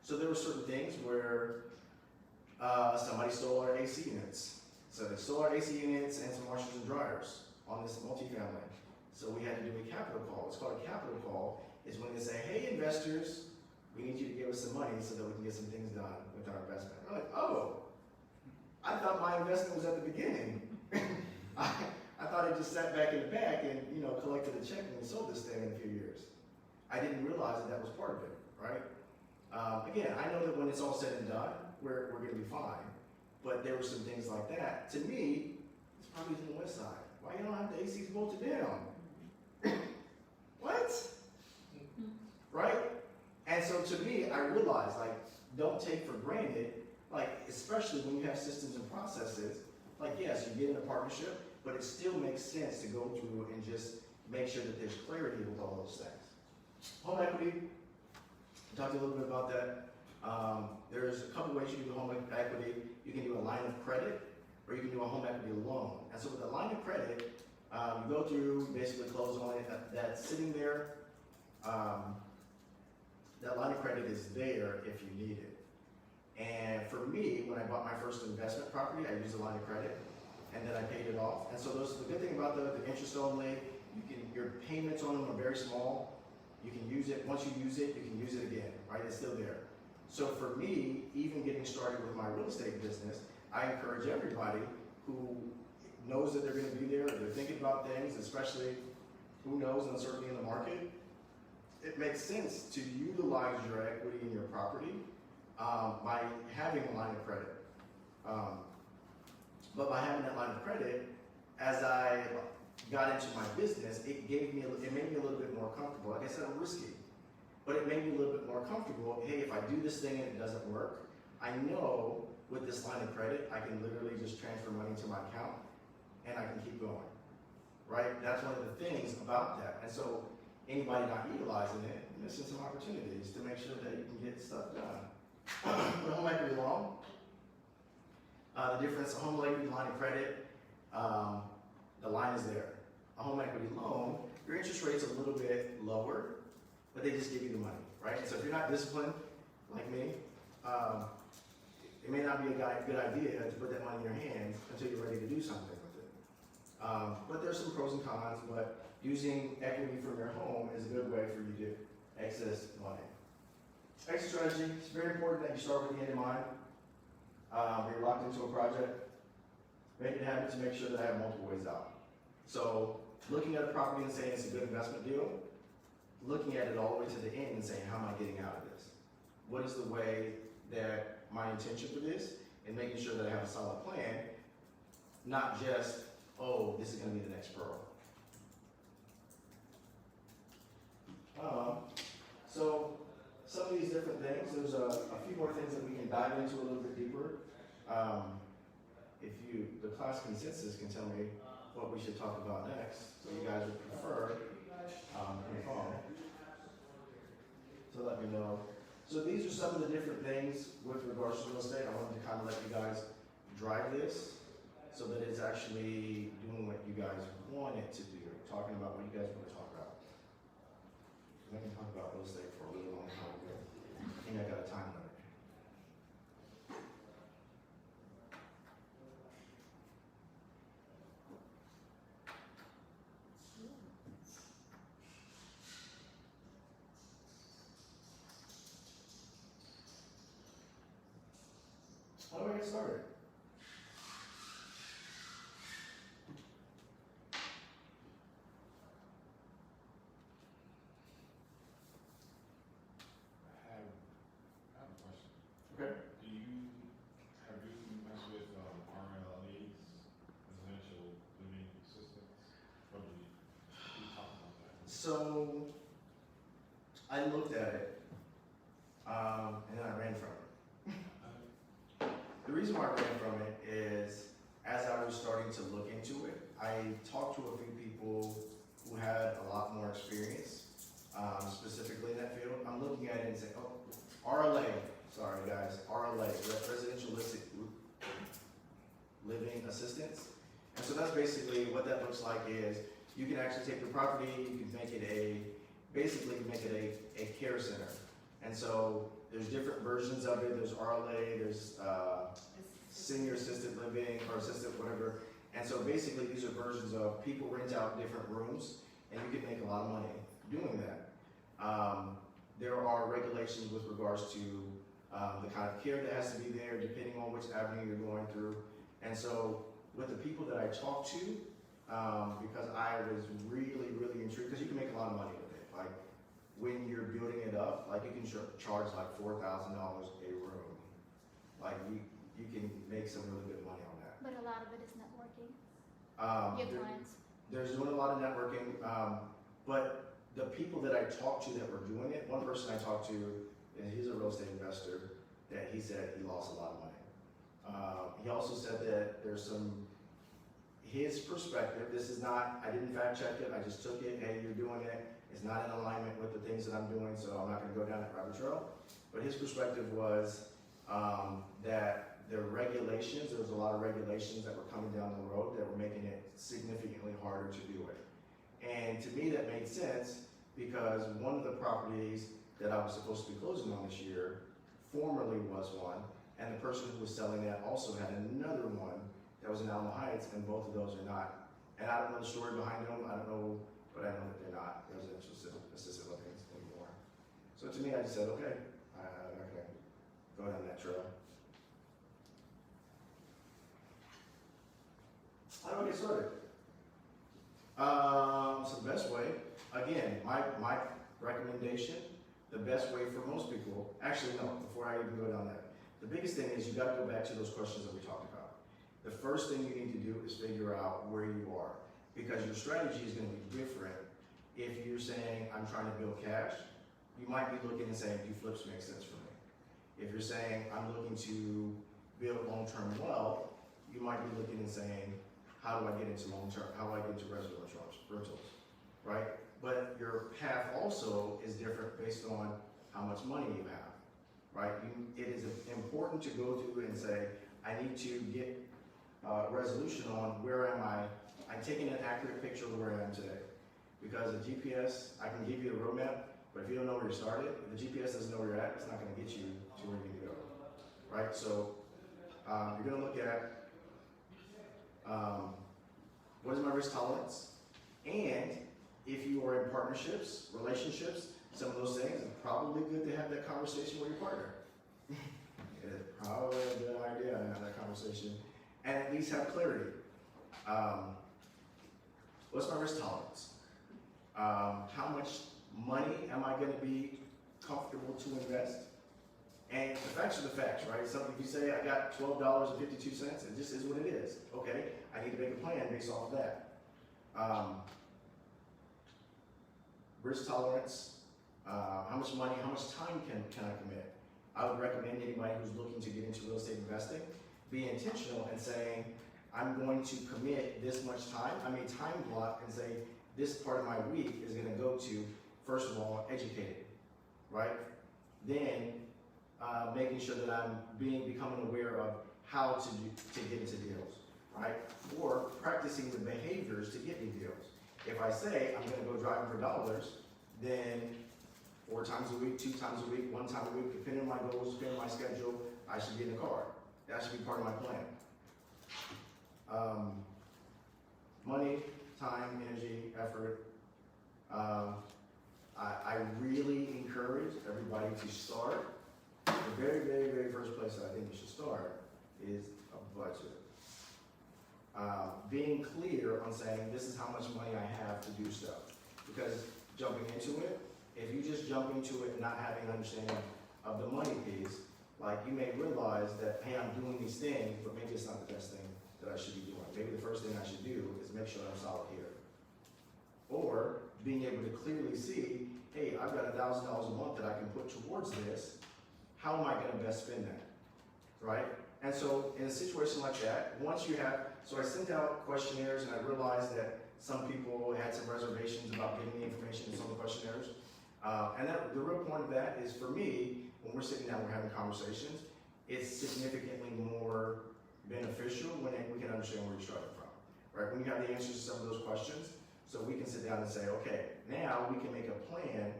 So there were certain things where somebody stole our AC units. So they stole our AC units and some washers and dryers on this multifamily. So we had to do a capital call. It's called a capital call. It's when they say, hey investors, we need you to give us some money so that we can get some things done with our investment. We're like, oh, I thought my investment was at the beginning. I thought I just sat back in the back and collected a check and sold this thing in a few years. I didn't realize that was part of it, right? Again, I know that when it's all said and done, we're going to be fine. But there were some things like that. To me, it's probably in the west side. Why you don't have the ACs bolted down? What? right? And so to me, I realized, like, don't take for granted, like, especially when you have systems and processes, like, yes, you get in a partnership, but it still makes sense to go through and just make sure that there's clarity with all those things. Home equity, I talked a little bit about that. There's a couple ways you can do home equity. You can do a line of credit, or you can do a home equity loan. And so with a line of credit, you go through, basically close on it, that's sitting there. That line of credit is there if you need it. And for me, when I bought my first investment property, I used a line of credit, and then I paid it off. And so the good thing about the interest only, your payments on them are very small. You can use it, once you use it, you can use it again, right? It's still there. So for me, even getting started with my real estate business, I encourage everybody who knows that they're gonna be there, they're thinking about things, especially who knows uncertainty in the market. It makes sense to utilize your equity in your property by having a line of credit. But by having that line of credit, as I got into my business, it made me a little bit more comfortable. Like I said, I'm risky, but it made me a little bit more comfortable. Hey, if I do this thing and it doesn't work, I know with this line of credit, I can literally just transfer money to my account and I can keep going, right? That's one of the things about that. And so anybody not utilizing it, missing some opportunities to make sure that you can get stuff done. With a home equity loan, the difference, a home equity line of credit, the line is there. A home equity loan, your interest rate's a little bit lower, but they just give you the money, right? So if you're not disciplined, like me, it may not be a good idea to put that money in your hands until you're ready to do something with it. But there's some pros and cons, but using equity from your home is a good way for you to access money. Exit strategy, it's very important that you start with the end in mind. When you're locked into a project, make it a habit to make sure that I have multiple ways out. So looking at a property and saying it's a good investment deal, looking at it all the way to the end and saying, how am I getting out of this? What is the way that my intention for this, and making sure that I have a solid plan, not just, oh, this is gonna be the next pearl. So some of these different things, there's a few more things that we can dive into a little bit deeper. If the class consensus can tell me what we should talk about next, so you guys would prefer, in the phone. So let me know. So these are some of the different things with regards to real estate. I wanted to kind of let you guys drive this so that it's actually doing what you guys want it to do, talking about what you guys want to talk about. I can talk about real estate for a really long time, but I think I got a time limit. How do I get started? I have a question. Okay. Have you messed with RLAs, residential living assistance? Or do you talk about that? So I looked at it, and then I ran from it. The reason why I ran from it is, as I was starting to look into it, I talked to a few people who had a lot more experience, specifically in that field. I'm looking at it and saying, oh, RLA, sorry guys, RLA, Residential Living Assistance. And so that's basically what that looks like is, you can actually take the property, you can make it a care center. And so there's different versions of it. There's RLA, there's senior assisted living or assisted whatever. And so basically these are versions of people rent out different rooms and you can make a lot of money doing that. There are regulations with regards to the kind of care that has to be there depending on which avenue you're going through. And so with the people that I talked to, because I was really, really intrigued, because you can make a lot of money with it. Like when you're building it up, like you can charge like $4,000 a room. Like you can make some really good money on that. But a lot of it is networking. Your clients. There's doing a lot of networking, but the people that I talked to that were doing it, one person I talked to, and he's a real estate investor, that he said he lost a lot of money. He also said that there's some, his perspective, this is not, I didn't fact check it, I just took it, hey, you're doing it, it's not in alignment with the things that I'm doing, so I'm not gonna go down that rabbit trail. But his perspective was that the regulations, there was a lot of regulations that were coming down the road that were making it significantly harder to do it. And to me, that made sense because one of the properties that I was supposed to be closing on this year formerly was one, and the person who was selling that also had another one that was in Alamo Heights, and both of those are not. And I don't know the story behind them, I don't know, but I know that they're not residential assisted livings anymore. So to me, I just said, okay, I'm not gonna go down that trail. How do I get started? So the best way, again, my recommendation, the best way for most people, actually no, before I even go down that, the biggest thing is you gotta go back to those questions that we talked about. The first thing you need to do is figure out where you are, because your strategy is gonna be different. If you're saying, I'm trying to build cash, you might be looking and saying, do flips make sense for me? If you're saying, I'm looking to build long-term wealth, you might be looking and saying, how do I get into long-term, how do I get into residential rentals, right? But your path also is different based on how much money you have, right? It is important to go through and say, I need to get resolution on where am I. I'm taking an accurate picture of where I am today. Because a GPS, I can give you a roadmap, but if you don't know where you started, if the GPS doesn't know where you're at, it's not gonna get you to where you need to go, right? So you're gonna look at what is my risk tolerance? And if you are in partnerships, relationships, some of those things, it's probably good to have that conversation with your partner. It's probably a good idea to have that conversation and at least have clarity. What's my risk tolerance? How much money am I going to be comfortable to invest? And the facts are the facts, right? Something if you say I got $12.52, it just is what it is. Okay, I need to make a plan based off of that. Risk tolerance, how much money, how much time can I commit? I would recommend anybody who's looking to get into real estate investing, be intentional and saying, I'm going to commit this much time. I mean, time block and say, this part of my week is gonna go to, first of all, educating, right? Then making sure that I'm becoming aware of how to get into deals, right? Or practicing the behaviors to get me deals. If I say I'm gonna go driving for dollars, then 4 times a week, 2 times a week, 1 time a week, depending on my goals, depending on my schedule, I should get in the car. That should be part of my plan. Money, time, energy, effort. I really encourage everybody to start. The very, very, very first place that I think you should start is a budget. Being clear on saying this is how much money I have to do stuff. Because jumping into it, if you just jump into it and not having an understanding of the money piece, like you may realize that, hey, I'm doing these things, but maybe it's not the best thing that I should be doing. Maybe the first thing I should do is make sure I'm solid here. Or being able to clearly see, hey, I've got $1,000 a month that I can put towards this. How am I gonna best spend that, right? And so in a situation like that, once you have, so I sent out questionnaires and I realized that some people had some reservations about getting the information in some of the questionnaires. And the real point of that is for me, when we're sitting down, we're having conversations, it's significantly more beneficial when we can understand where you're starting from, right? When you have the answers to some of those questions, so we can sit down and say, okay, now we can make a plan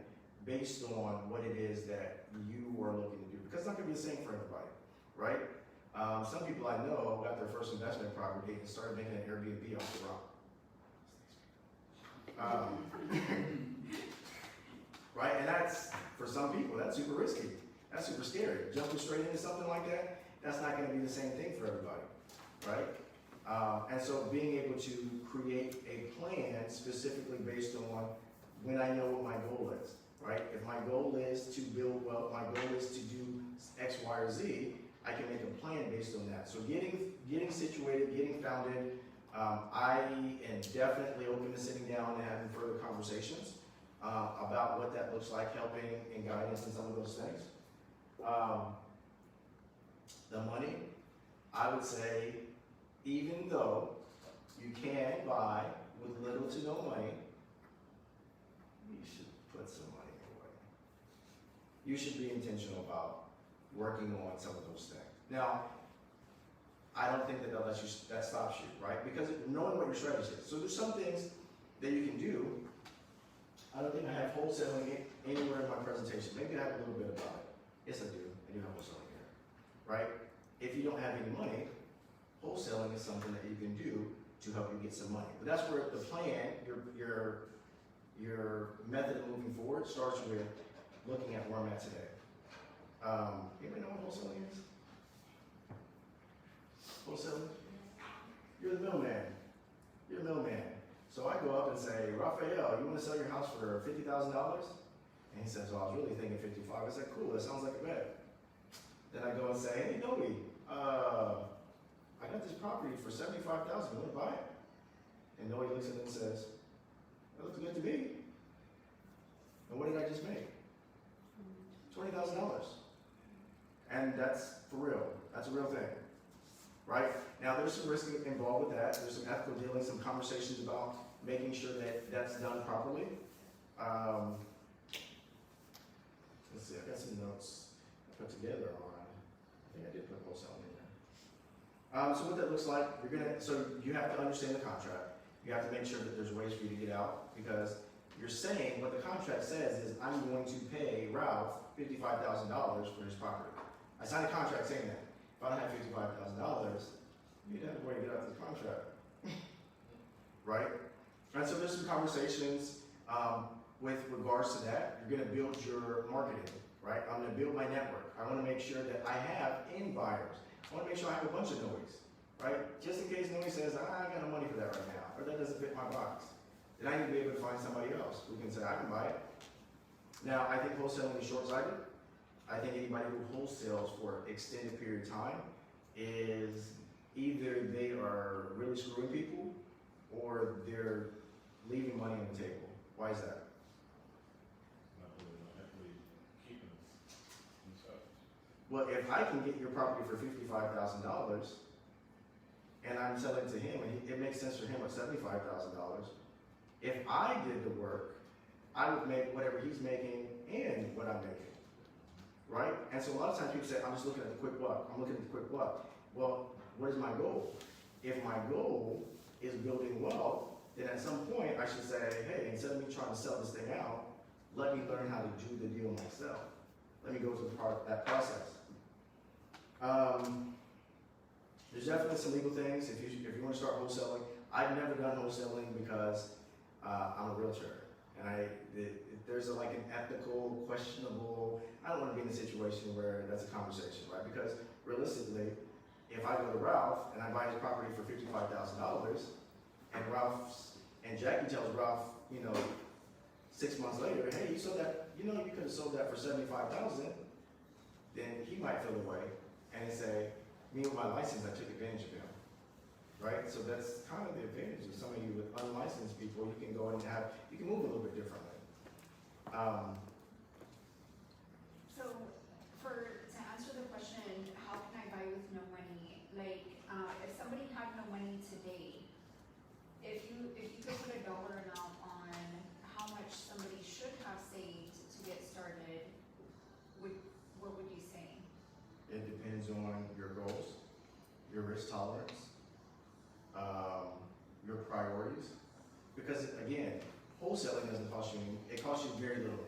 based on what it is that you are looking to do. Because it's not gonna be the same for everybody, right? Some people I know got their first investment property and started making an Airbnb off the rock. Right, and that's, for some people, that's super risky. That's super scary. Jumping straight into something like that, that's not gonna be the same thing for everybody, right? And so being able to create a plan specifically based on when I know what my goal is, right? If my goal is to build wealth, my goal is to do X, Y, or Z, I can make a plan based on that. So getting situated, getting founded, I am definitely open to sitting down and having further conversations. about what that looks like, helping and guidance in some of those things. The money, I would say, even though you can buy with little to no money, you should put some money away. You should be intentional about working on some of those things. Now, I don't think that that stops you, right? Because knowing what your strategy is. So there's some things that you can do. I don't think I have wholesaling anywhere in my presentation. Maybe I have a little bit about it. Yes, I do. I do have wholesaling here, right? If you don't have any money, wholesaling is something that you can do to help you get some money. But that's where the plan, your method of moving forward starts with looking at where I'm at today. Anybody know what wholesaling is? Wholesaling? You're the middleman. You're the middleman. So I go up and say, Raphael, you want to sell your house for $50,000? And he says, oh, I was really thinking 55. I said, cool, that sounds like a bet. Then I go and say, hey, Noe, I got this property for $75,000. You want to buy it? And Noe looks at it and says, that looks good to me. And what did I just make? $20,000. And that's for real. That's a real thing. Right? Now, there's some risk involved with that. There's some ethical dealing, some conversations about making sure that that's done properly. Let's see, I got some notes I put together on, I think I did put wholesaling in there. So what that looks like, so you have to understand the contract. You have to make sure that there's ways for you to get out, because you're saying, what the contract says is, I'm going to pay Ralph $55,000 for his property. I signed a contract saying that. If I don't have $55,000, you'd have to wait to get out of the contract. Right? And so there's some conversations with regards to that. You're gonna build your marketing, right? I'm gonna build my network. I wanna make sure that I have end buyers. I wanna make sure I have a bunch of noise, right? Just in case Noe says, I ain't got no money for that right now, or that doesn't fit my box. Then I need to be able to find somebody else who can say, I can buy it. Now, I think wholesaling is short-sighted. I think anybody who wholesales for an extended period of time is either they are really screwing people or they're leaving money on the table. Why is that? Not really, not equity, keeping themselves. Well, if I can get your property for $55,000 and I'm selling to him and it makes sense for him at $75,000, if I did the work, I would make whatever he's making and what I'm making. Right? And so a lot of times people say, I'm just looking at the quick buck. I'm looking at the quick buck. Well, what is my goal? If my goal is building wealth, then at some point I should say, hey, instead of me trying to sell this thing out, let me learn how to do the deal myself. Let me go through that process. There's definitely some legal things. If you want to start wholesaling, I've never done wholesaling because I'm a realtor. And there's like an ethical, questionable, I don't want to be in a situation where that's a conversation, right? Because realistically, if I go to Ralph and I buy his property for $55,000 and Jackie tells Ralph, 6 months later, hey, you sold that, you could have sold that for $75,000, then he might feel the way and say, me with my license, I took advantage of him. Right? So that's kind of the advantage of some of you with unlicensed people. You can go and you can move a little bit differently. So, to answer the question, how can I buy with no money? Like, if somebody had no money today, if you could put a dollar amount on how much somebody should have saved to get started, what would you say? It depends on your goals, your risk tolerance, your priorities. Because again, wholesaling doesn't cost you anything. It costs you very little,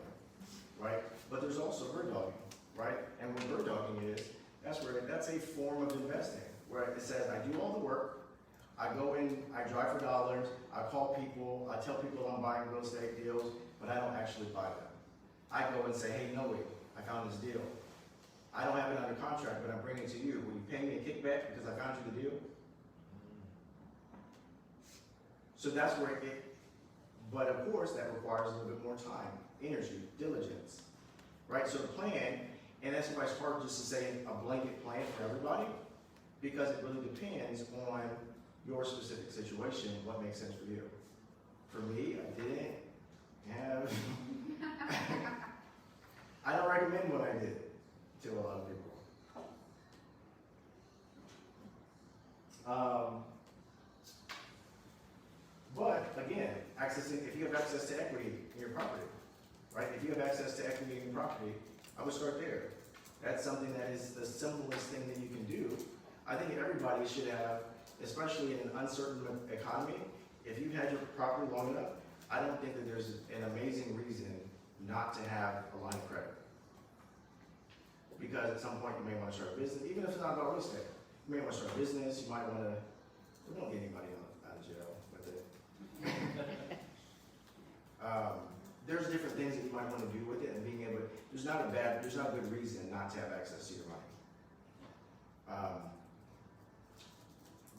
right? But there's also bird dogging, right? And what bird dogging is, that's a form of investing, where it says I do all the work, I go in, I drive for dollars, I call people, I tell people I'm buying real estate deals, but I don't actually buy them. I go and say, hey, Noe, I found this deal. I don't have it under contract, but I'm bringing it to you. Will you pay me a kickback because I found you the deal? So that's where but of course that requires a little bit more time, energy, diligence, right? So the plan, and that's why it's hard just to say a blanket plan for everybody, because it really depends on your specific situation, what makes sense for you. For me, I didn't have. I don't recommend what I did to a lot of people. But again, if you have access to equity in your property, right? If you have access to equity in your property, I would start there. That's something that is the simplest thing that you can do. I think everybody should have, especially in an uncertain economy, if you've had your property long enough, I don't think that there's an amazing reason not to have a line of credit. Because at some point you may want to start a business, even if it's not about real estate. You may want to start a business, you might want to, we don't get anybody out of jail with it. There's different things that you might want to do with it, and being able to, there's not a good reason not to have access to your money.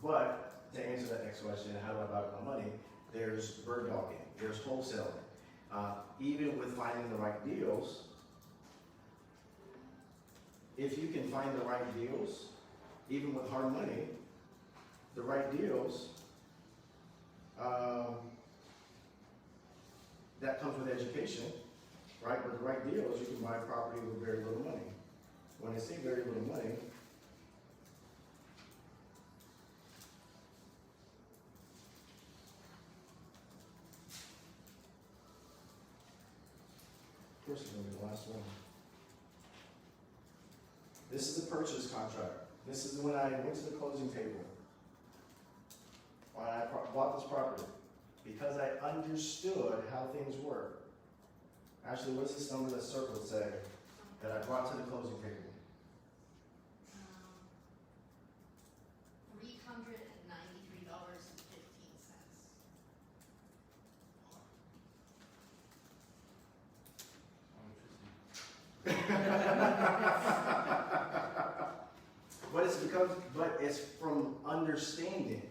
But to answer that next question, how do I buy my money? There's bird dogging, there's wholesaling. Even with finding the right deals, if you can find the right deals, even with hard money, the right deals, that comes with education, right? With the right deals, you can buy property with very little money. When I say very little money, of course it's going to be the last one. This is a purchase contract. This is when I went to the closing table. When I bought this property. Because I understood how things work. Actually, what's this number that circle say that I brought to the closing table? But it's from understanding,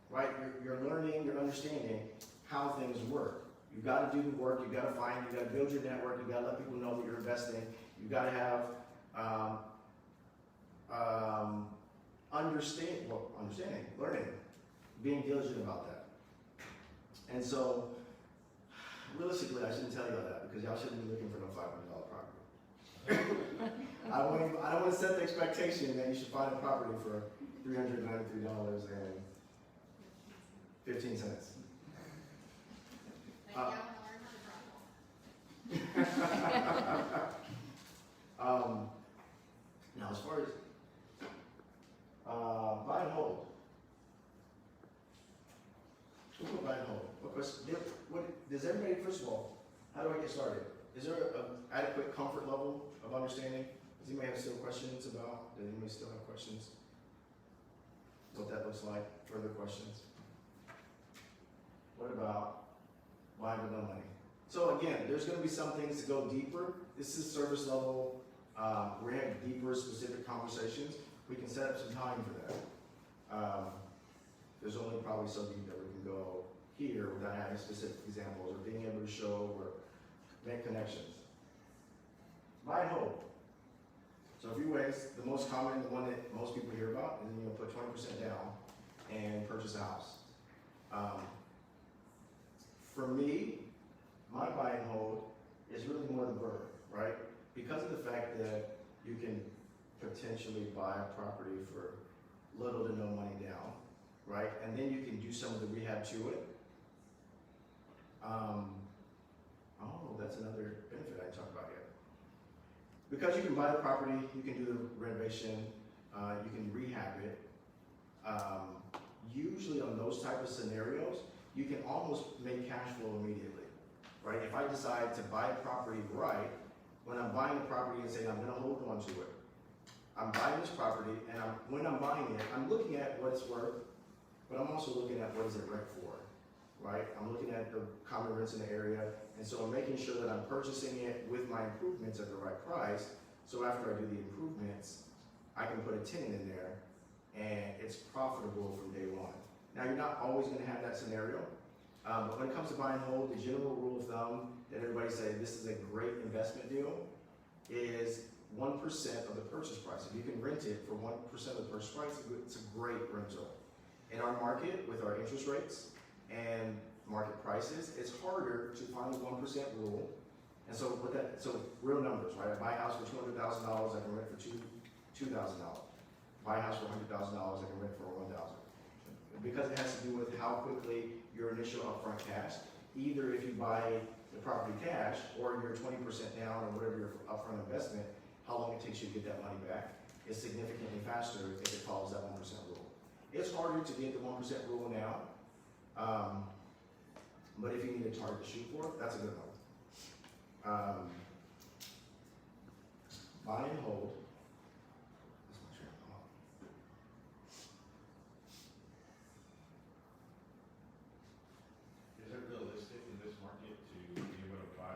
right? You're learning, you're understanding how things work. You got to do the work. You got to find. You got to build your network. You got to let people know that you're investing. You got to have understanding, learning, being diligent about that. And so, realistically, I shouldn't tell you all that because y'all shouldn't be looking for no $500 property. I don't want to set the expectation that you should find a property for $393.15. Now, as far as buy and hold, we'll go buy and hold. What question? Does everybody? First of all, how do I get started? Is there an adequate comfort level of understanding? Does anybody have still questions about? Does anybody still have questions? What that looks like? Further questions? What about buying with no money? So again, there's going to be some things to go deeper. This is service level. We're going to have deeper, specific conversations. We can set up some time for that. There's only probably so deep that we can go here without having specific examples or being able to show or make connections. Buy and hold. So a few ways. The most common, the one that most people hear about, is put 20% down and purchase a house. For me, my buy and hold is really more the burden, right? Because of the fact that you can potentially buy a property for little to no money down, right? And then you can do some of the rehab to it. That's another benefit I talked about here. Because you can buy the property, you can do the renovation, you can rehab it. Usually on those type of scenarios, you can almost make cash flow immediately, right? If I decide to buy a property right, when I'm buying a property and saying I'm going to hold on to it, I'm buying this property, and when I'm buying it, I'm looking at what it's worth, but I'm also looking at what is it rent for, right? I'm looking at the common rents in the area, and so I'm making sure that I'm purchasing it with my improvements at the right price, so after I do the improvements, I can put a tenant in there, and it's profitable from day one. Now, you're not always going to have that scenario, but when it comes to buy and hold, the general rule of thumb that everybody say this is a great investment deal is 1% of the purchase price. If you can rent it for 1% of the purchase price, it's a great rental. In our market, with our interest rates and market prices, it's harder to find the 1% rule. And so real numbers, right? I buy a house for $200,000, I can rent for $2,000. Buy a house for $100,000, I can rent for $1,000. Because it has to do with how quickly your initial upfront cash, either if you buy the property cash or you're 20% down or whatever your upfront investment, how long it takes you to get that money back is significantly faster if it follows that 1% rule. It's harder to get the 1% rule now, but if you need a target to shoot for, that's a good one. Buy and hold. Is it realistic in this market to be able to buy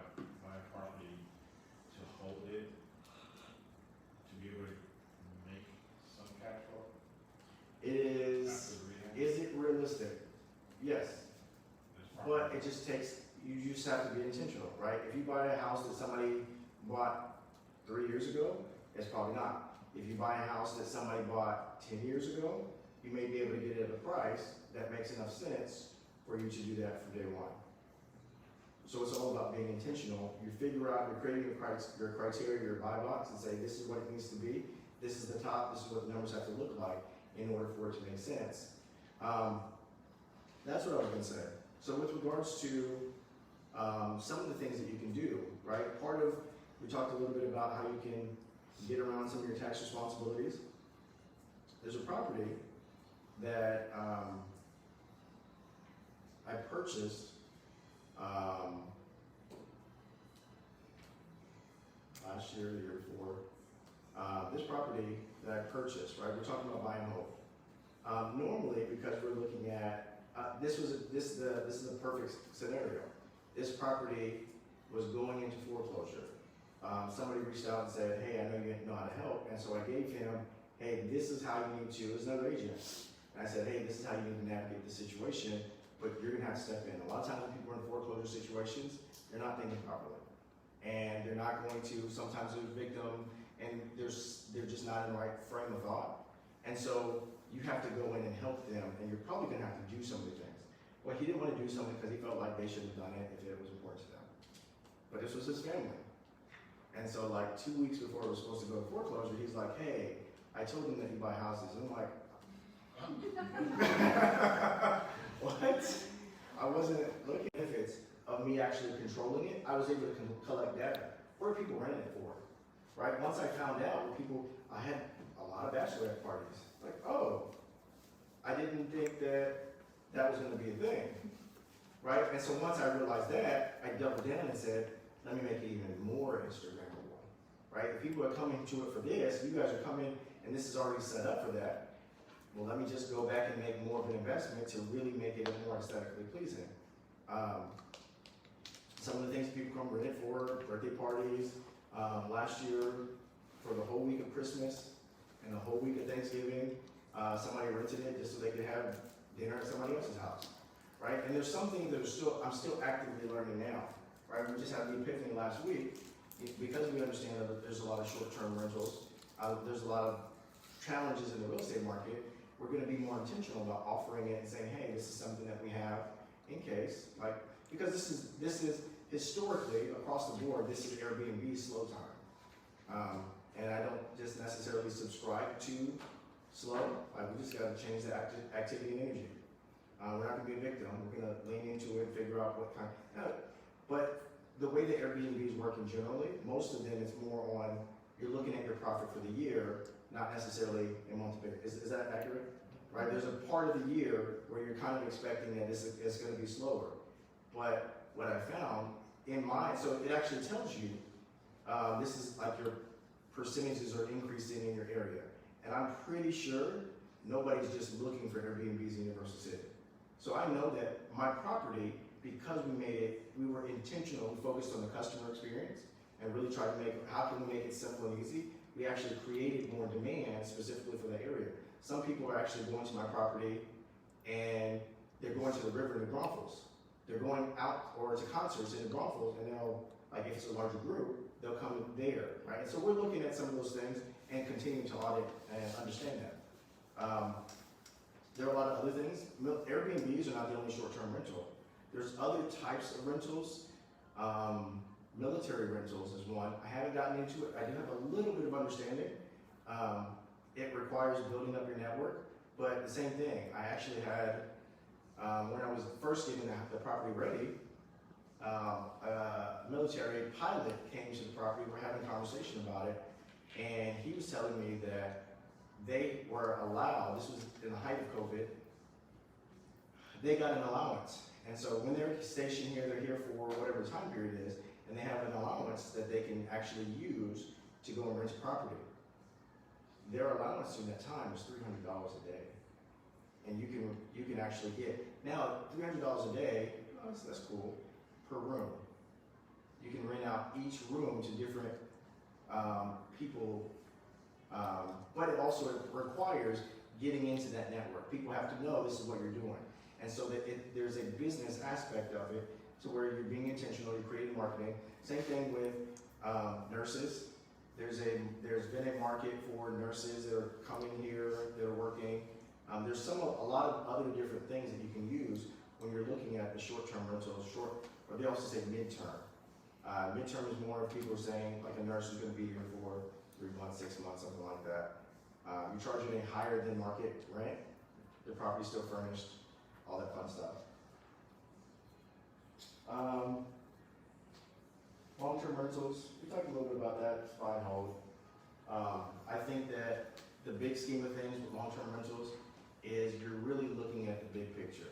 a property, to hold it, to be able to make some cash flow? Is After the rehab? it realistic? Yes. This But property? it just takes, you just have to be intentional, right? If you buy a house that somebody bought 3 years ago, it's probably not. If you buy a house that somebody bought 10 years ago, you may be able to get it at a price that makes enough sense for you to do that from day one. So it's all about being intentional. You figure out, you're creating your criteria, your buy box, and say, this is what it needs to be. This is the top, this is what the numbers have to look like in order for it to make sense. That's what I was gonna say. So with regards to some of the things that you can do, right? We talked a little bit about how you can get around some of your tax responsibilities. There's a property that I purchased last year, the year before. This property that I purchased, right? We're talking about buy and hold. Normally, because we're looking at this is the perfect scenario. This property was going into foreclosure. Somebody reached out and said, hey, I know you know how to help. And so I gave him, hey, this is how you need to, as another agent. And I said, hey, this is how you need to navigate the situation, but you're gonna have to step in. A lot of times when people are in foreclosure situations, they're not thinking properly. And they're not going to, sometimes they're a victim, and they're just not in the right frame of thought. And so you have to go in and help them, and you're probably gonna have to do some of the things. Well, he didn't want to do something because he felt like they shouldn't have done it if it was important to them. But this was his family. And so like 2 weeks before it was supposed to go to foreclosure, he's like, hey, I told him that you buy houses. And I'm like, what? I wasn't looking at benefits of me actually controlling it. I was able to collect data. Where are people renting it for? Right? Once I found out I had a lot of bachelorette parties. Like, oh, I didn't think that was going to be a thing. Right? And so once I realized that, I doubled down and said, let me make it even more Instagrammable. Right? If people are coming to it for this, you guys are coming and this is already set up for that. Well, let me just go back and make more of an investment to really make it more aesthetically pleasing. Some of the things people come rent it for, birthday parties. Last year, for the whole week of Christmas and the whole week of Thanksgiving, somebody rented it just so they could have dinner at somebody else's house, right? And there's some things that I'm still actively learning now, right? We just had the epiphany last week because we understand that there's a lot of short-term rentals. There's a lot of challenges in the real estate market. We're going to be more intentional about offering it and saying, hey, this is something that we have in case, like, because this is historically across the board, this is Airbnb's slow time. And I don't just necessarily subscribe to slow. Like, we just got to change the activity and energy. We're not going to be a victim. We're going to lean into it and figure out what kind. But the way that Airbnbs work in generally, most of them is more on you're looking at your profit for the year, not necessarily a month. Is that accurate? Right? There's a part of the year where you're kind of expecting that it's going to be slower. But what I found so it actually tells you this is like your percentages are increasing in your area. And I'm pretty sure nobody's just looking for Airbnbs in Universal City. So I know that my property, because we were intentional, we focused on the customer experience and really tried to how can we make it simple and easy? We actually created more demand specifically for that area. Some people are actually going to my property and they're going to the river in the Gromfels. They're going out or to concerts in the Gromfels, and like if it's a larger group, they'll come there, right? And so we're looking at some of those things and continuing to audit and understand that. There are a lot of other things. Airbnbs are not the only short-term rental. There's other types of rentals. Military rentals is one. I haven't gotten into it. I do have a little bit of understanding. It requires building up your network, but the same thing. I actually had, when I was first getting the property ready, a military pilot came to the property. We're having a conversation about it, and he was telling me that they were allowed, this was in the height of COVID, they got an allowance. And so when they're stationed here, they're here for whatever the time period is, and they have an allowance that they can actually use to go and rent a property. Their allowance during that time was $300 a day. And you can actually get, now $300 a day, that's cool, per room. You can rent out each room to different people, but it also requires getting into that network. People have to know this is what you're doing. And so that there's a business aspect of it to where you're being intentional, you're creating marketing. Same thing with nurses. There's been a market for nurses that are coming here, that are working. There's a lot of other different things that you can use when you're looking at the short-term rentals, or they also say midterm. Midterm is more of people saying, like a nurse is gonna be here for 3 months, 6 months, something like that. You're charging a higher than market rent, the property's still furnished, all that fun stuff. Long-term rentals, we talked a little bit about that, buy and hold. I think that the big scheme of things with long-term rentals is you're really looking at the big picture.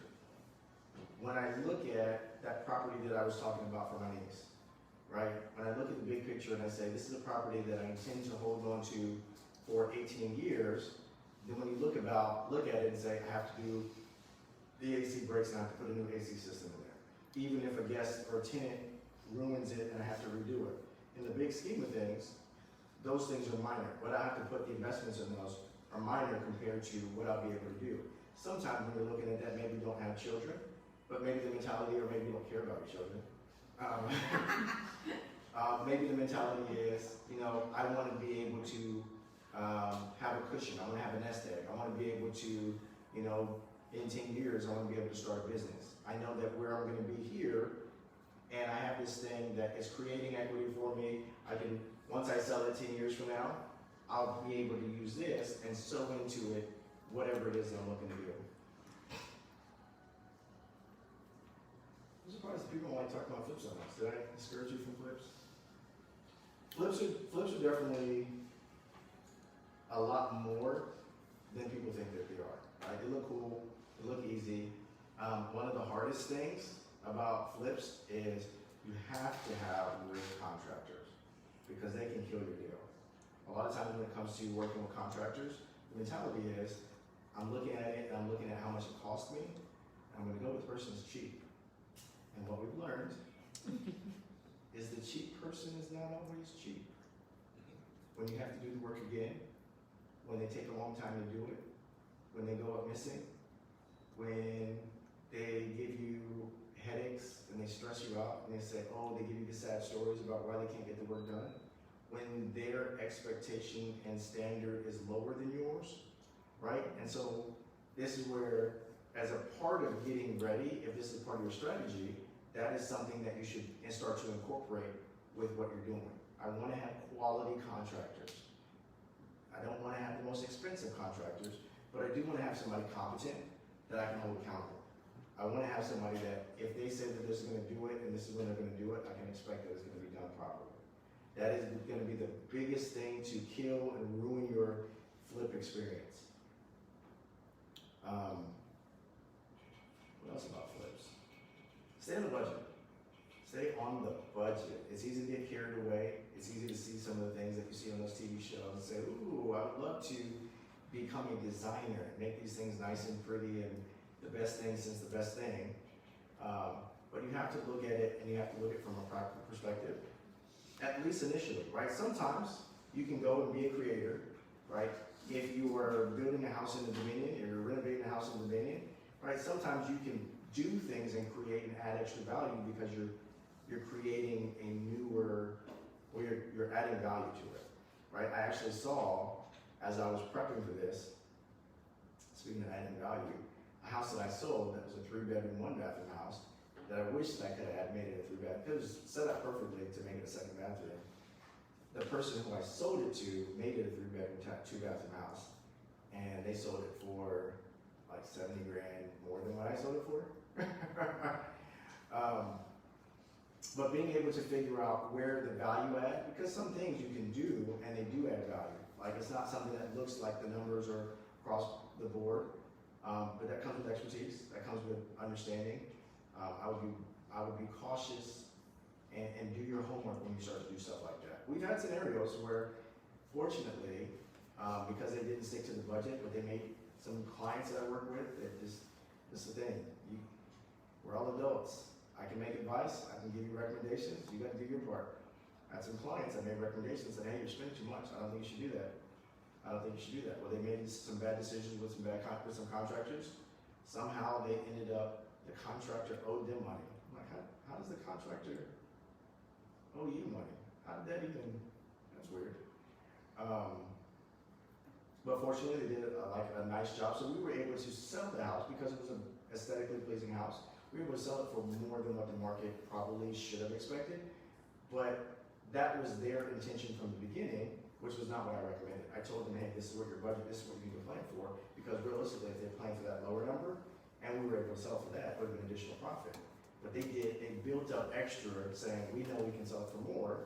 When I look at that property that I was talking about for my niece, right? When I look at the big picture and I say, this is a property that I intend to hold on to for 18 years, then when you look at it and say, I have to do, the AC breaks and I have to put a new AC system in there. Even if a guest or a tenant ruins it and I have to redo it. In the big scheme of things, those things are minor. What I have to put the investments in those are minor compared to what I'll be able to do. Sometimes when you're looking at that, maybe you don't have children, but maybe the mentality, or maybe you don't care about your children. Maybe the mentality is, I want to be able to have a cushion. I want to have a nest egg. I want to be able to, in 10 years, I want to be able to start a business. I know that where I'm going to be here, and I have this thing that is creating equity for me. Once I sell it 10 years from now, I'll be able to use this and sow into it whatever it is that I'm looking to do. I'm surprised people don't like talking about flips so much. Did I discourage you from flips? Flips are definitely a lot more than people think that they are. Right? They look cool, they look easy. One of the hardest things about flips is you have to have good contractors because they can kill your deal. A lot of times when it comes to working with contractors, the mentality is, I'm looking at it and I'm looking at how much it cost me, and I'm gonna go with the person that's cheap. And what we've learned is the cheap person is not always cheap. When you have to do the work again, when they take a long time to do it, when they go up missing, when they give you headaches and they stress you out and they say, oh, they give you the sad stories about why they can't get the work done, when their expectation and standard is lower than yours, right? And so this is where, as a part of getting ready, if this is part of your strategy, that is something that you should start to incorporate with what you're doing. I want to have quality contractors. I don't want to have the most expensive contractors, but I do want to have somebody competent that I can hold accountable. I want to have somebody that if they say that they're going to do it and this is when they're going to do it, I can expect that it's going to be done properly. That is going to be the biggest thing to kill and ruin your flip experience. What else about flips? Stay on the budget. Stay on the budget. It's easy to get carried away. It's easy to see some of the things that you see on those TV shows and say, ooh, I would love to become a designer and make these things nice and pretty and the best thing since the best thing. But you have to look at it and you have to look at it from a practical perspective, at least initially, right? Sometimes you can go and be a creator, right? If you are building a house in the Dominion or you're renovating a house in the Dominion, right? Sometimes you can do things and create and add extra value because you're creating a newer, or you're adding value to it, right? I actually saw, as I was prepping for this, speaking of adding value, a house that I sold that was a 3-bedroom, 1-bathroom house that I wish that I could have made it a 3-bath. It was set up perfectly to make it a second bathroom. The person who I sold it to made it a 3-bedroom, 2-bathroom house, and they sold it for like 70 grand more than what I sold it for. But being able to figure out where the value add, because some things you can do and they do add value. Like it's not something that looks like the numbers are across the board, but that comes with expertise, that comes with understanding. I would be cautious and do your homework when you start to do stuff like that. We've had scenarios where, fortunately, because they didn't stick to the budget, but they made some clients that I work with, that just, this is the thing, we're all adults. I can make advice, I can give you recommendations, you gotta do your part. I had some clients that made recommendations, said, hey, you're spending too much, I don't think you should do that. I don't think you should do that. Well, they made some bad decisions with some contractors. Somehow they ended up, the contractor owed them money. I'm like, how does the contractor owe you money? How did that even, that's weird. But fortunately they did a nice job. So we were able to sell the house because it was an aesthetically pleasing house. We were able to sell it for more than what the market probably should have expected. But that was their intention from the beginning, which was not what I recommended. I told them, hey, this is what your budget, this is what you need to plan for, because realistically, if they planned for that lower number, and we were able to sell for that, it would have been additional profit. But they built up extra, saying, we know we can sell it for more.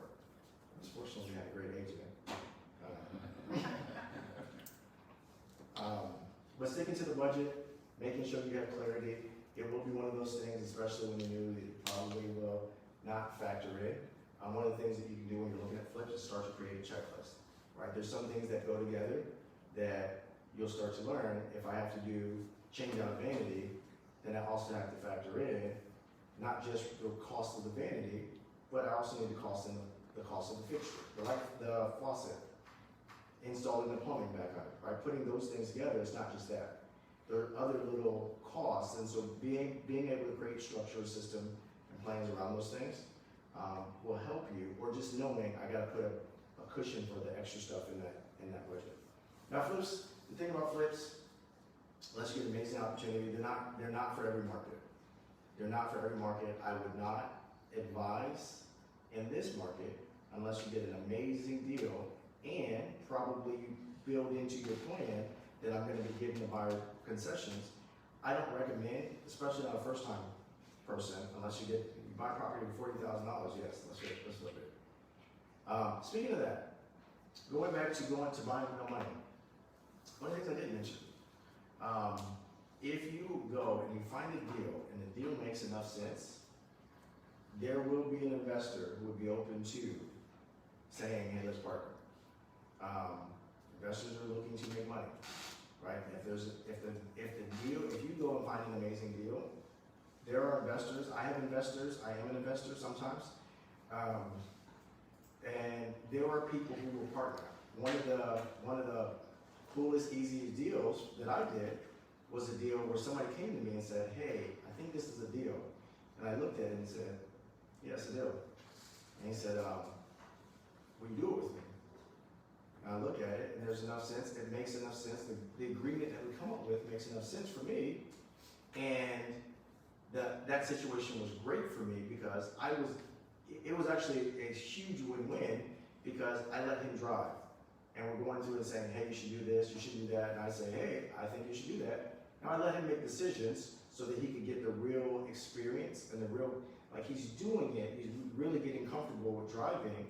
Unfortunately, we had a great agent. But sticking to the budget, making sure you have clarity, it will be one of those things, especially when you're new, that you probably will not factor in. One of the things that you can do when you're looking at flips is start to create a checklist, right? There's some things that go together that you'll start to learn. If I have to change out a vanity, then I also have to factor in not just the cost of the vanity, but I also need the cost of the fixture, like the faucet, installing the plumbing back on it, right? Putting those things together, it's not just that. There are other little costs, and so being able to create structure, system, and plans around those things will help you, or just knowing I got to put a cushion for the extra stuff in that budget. Now flips, the thing about flips, unless you get an amazing opportunity, they're not for every market. They're not for every market. I would not advise in this market unless you get an amazing deal and probably build into your plan that I'm going to be giving the buyer concessions. I don't recommend, especially not a first-time person, unless you buy property for $40,000. Yes, let's flip it. Speaking of that, going back to buying with no money. One of the things I didn't mention. If you go and you find a deal and the deal makes enough sense, there will be an investor who would be open to saying, hey, let's partner. Investors are looking to make money, right? If you go and find an amazing deal, there are investors. I have investors. I am an investor sometimes, and there are people who will partner. One of the coolest, easiest deals that I did was a deal where somebody came to me and said, hey, I think this is a deal. And I looked at it and said, yeah, it's a deal. And he said, will you do it with me? And I look at it and there's enough sense, it makes enough sense, the agreement that we come up with makes enough sense for me. And that situation was great for me because it was actually a huge win-win because I let him drive. And we're going through and saying, hey, you should do this, you should do that. And I say, hey, I think you should do that. Now I let him make decisions so that he could get the real experience and he's doing it, he's really getting comfortable with driving,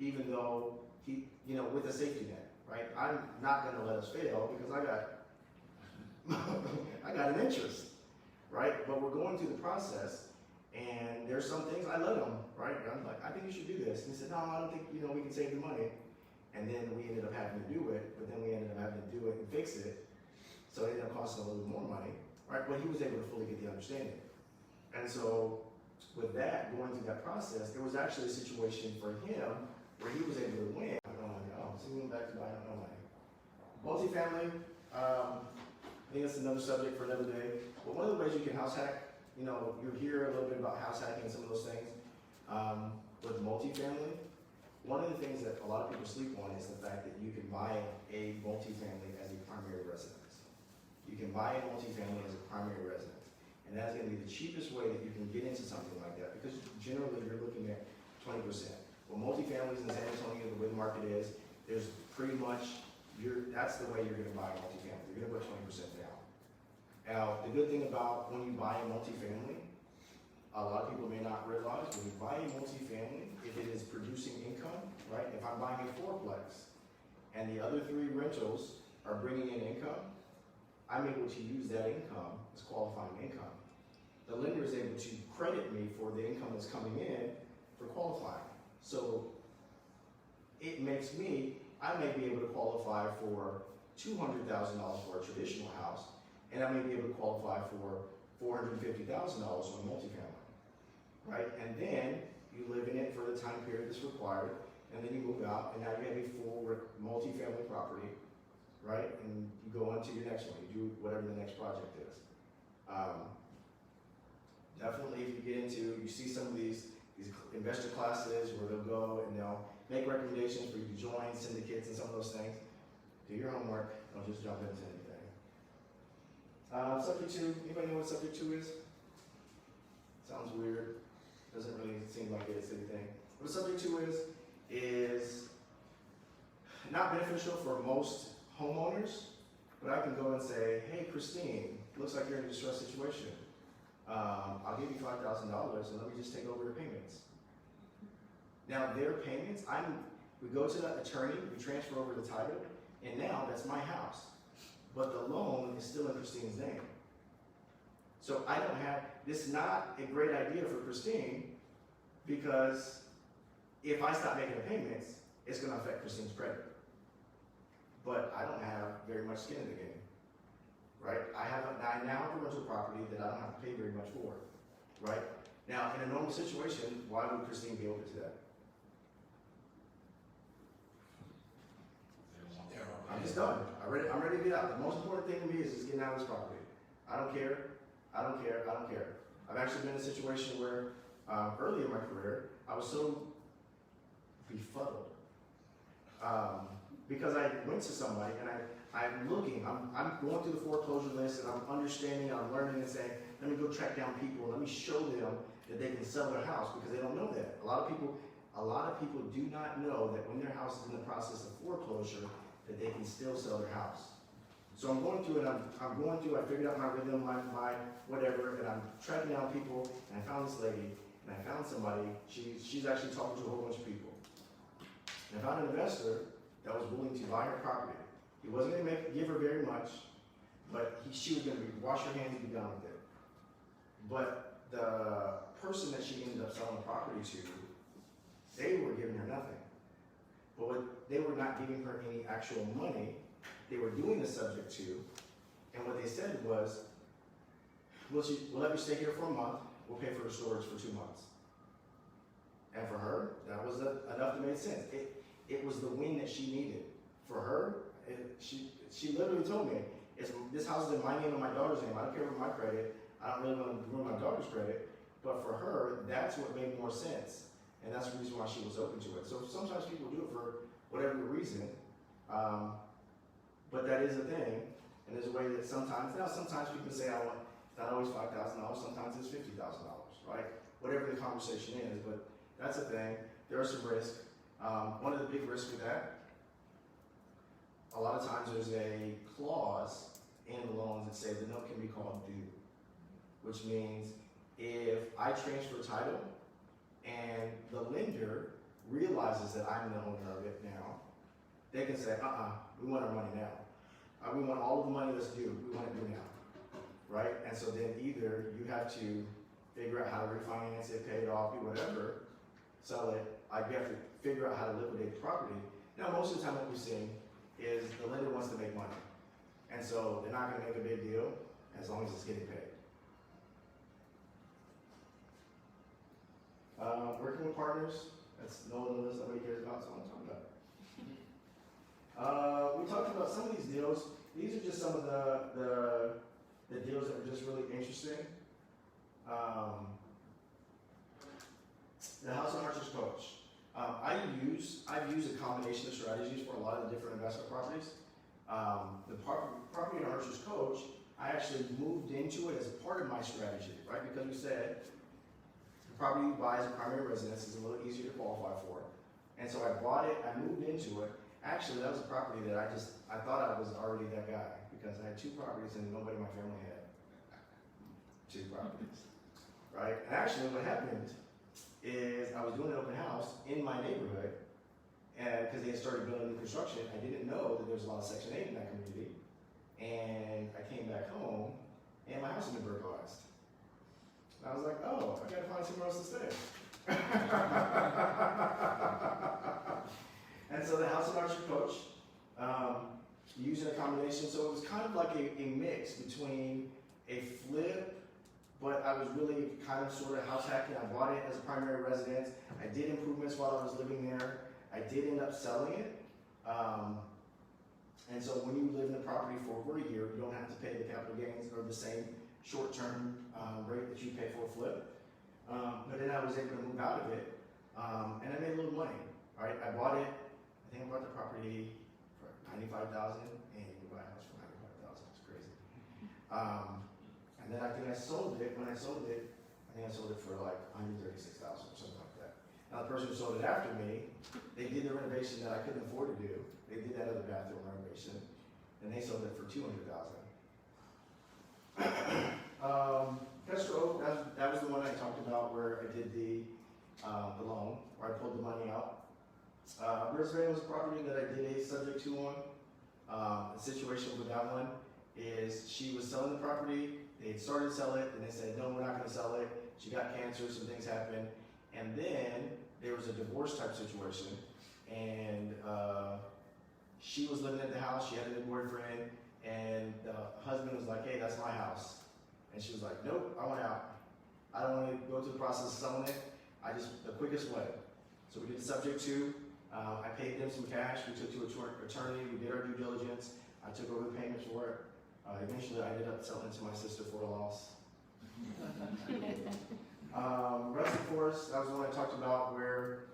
even though with a safety net, right? I'm not gonna let us fail because I got an interest, right? But we're going through the process and there's some things I let him, right? I'm like, I think you should do this. And he said, no, I don't think, we can save the money. And then we ended up having to do it, but then we ended up having to do it and fix it. So it ended up costing a little bit more money, right? But he was able to fully get the understanding. And so with that, going through that process, there was actually a situation for him where he was able to win. So we went back to buying no money. Multifamily, I think that's another subject for another day. But one of the ways you can house hack, you hear a little bit about house hacking and some of those things. With multifamily, one of the things that a lot of people sleep on is the fact that you can buy a multifamily as a primary residence. You can buy a multifamily as a primary residence. And And that's gonna be the cheapest way that you can get into something like that, because generally you're looking at 20%. Well, multifamilies in San Antonio, the way the market is, there's pretty much, that's the way you're gonna buy a multifamily. You're gonna put 20% down. Now, the good thing about when you buy a multifamily, a lot of people may not realize, when you buy a multifamily, if it is producing income, right? If I'm buying a fourplex and the other 3 rentals are bringing in income, I'm able to use that income as qualifying income. The lender is able to credit me for the income that's coming in for qualifying. So it makes me, I may be able to qualify for $200,000 for a traditional house, and I may be able to qualify for $450,000 on a multifamily, right? And then you live in it for the time period that's required, and then you move out, and now you have a full multifamily property, right? And you go on to your next one, you do whatever the next project is. Definitely, if you get into, you see some of these investor classes where they'll go and they'll make recommendations for you to join syndicates and some of those things. Do your homework, don't just jump into anything. Subject 2, anybody know what subject 2 is? Sounds weird, doesn't really seem like it's anything. What subject 2 is not beneficial for most homeowners, but I can go and say, hey Christine, looks like you're in a distressed situation. I'll give you $5,000 and let me just take over your payments. Now their payments, we go to the attorney, we transfer over the title, and now that's my house. But the loan is still in Christine's name. So I don't have, this is not a great idea for Christine, because if I stop making the payments, it's gonna affect Christine's credit. But I don't have very much skin in the game, right? I now have a rental property that I don't have to pay very much for, right? Now, in a normal situation, why would Christine be open to that? I'm just done. I'm ready to get out. The most important thing to me is just getting out of this property. I don't care. I've actually been in a situation where early in my career, I was so befuddled because I went to somebody and I'm looking, I'm going through the foreclosure list and I'm understanding, I'm learning and saying, let me go track down people, let me show them that they can sell their house, because they don't know that. A lot of people do not know that when their house is in the process of foreclosure, that they can still sell their house. So I'm going through it, I figured out my rhythm, my whatever, and I'm tracking down people, and I found this lady, and I found somebody, she's actually talking to a whole bunch of people. And I found an investor that was willing to buy her property. He wasn't going to give her very much, but she was going to wash her hands and be done with it. But the person that she ended up selling the property to, they were giving her nothing. But they were not giving her any actual money. They were doing the subject to, and what they said was, we'll let you stay here for a month, we'll pay for the storage for 2 months. And for her, that was enough to make sense. It was the win that she needed. For her, she literally told me, this house is in my name and my daughter's name. I don't care about my credit. I don't really want to ruin my daughter's credit. But for her, that's what made more sense. And that's the reason why she was open to it. So sometimes people do it for whatever reason. But that is a thing. And there's a way that sometimes people say, it's not always $5,000, sometimes it's $50,000, right? Whatever the conversation is, but that's a thing. There are some risks. One of the big risks with that, a lot of times there's a clause in the loans that say the note can be called due, which means if I transfer title and the lender realizes that I'm the owner of it now, they can say, we want our money now. We want all of the money that's due, we want it due now, right? And so then either you have to figure out how to refinance it, pay it off, do whatever, sell it, you have to figure out how to liquidate the property. Now, most of the time what we're seeing is the lender wants to make money. And so they're not gonna make a big deal as long as it's getting paid. Working with partners, that's no one on the list nobody cares about, so I'm talking about. We talked about some of these deals. These are just some of the deals that were just really interesting. The House and Archers Coach. I've used a combination of strategies for a lot of the different investment properties. The property and Archers Coach, I actually moved into it as part of my strategy, right? Because we said the property you buy as a primary residence is a little easier to qualify for. And so I bought it, I moved into it. Actually, that was a property that I thought I was already that guy because I had 2 properties and nobody in my family had 2 properties, right? And actually what happened is I was doing an open house in my neighborhood and because they had started building new construction, I didn't know that there was a lot of Section 8 in that community. And I came back home and my house had been burglarized. And I was like, oh, I gotta find somewhere else to stay. And so the house in Archer Coach, using a combination, so it was kind of like a mix between a flip, but I was really kind of sort of house hacking. I bought it as a primary residence. I did improvements while I was living there. I did end up selling it. And so when you live in the property for over a year, you don't have to pay the capital gains or the same short-term rate that you pay for a flip. But then I was able to move out of it, and I made a little money. Right? I bought it. I think I bought the property for $95,000, and you buy a house for $95,000. It's crazy. And then I think I sold it. When I sold it, I think I sold it for like $136,000 or something like that. Now the person who sold it after me, they did the renovation that I couldn't afford to do. They did that other bathroom renovation, and they sold it for $200,000. Castro Oak, that was the one I talked about where I did the loan, where I pulled the money out. Brisbane was a property that I did a subject to on. The situation with that one is she was selling the property, they had started to sell it, and they said, no, we're not gonna sell it. She got cancer, some things happened, and then there was a divorce type situation, and she was living at the house, she had a new boyfriend, and the husband was like, hey, that's my house. And she was like, nope, I want out. I don't want to go through the process of selling it. The quickest way. So we did the subject to, I paid them some cash, we took to an attorney, we did our due diligence, I took over the payments for it. Eventually I ended up selling it to my sister for a loss. Rustic Forest, that was the one I talked about where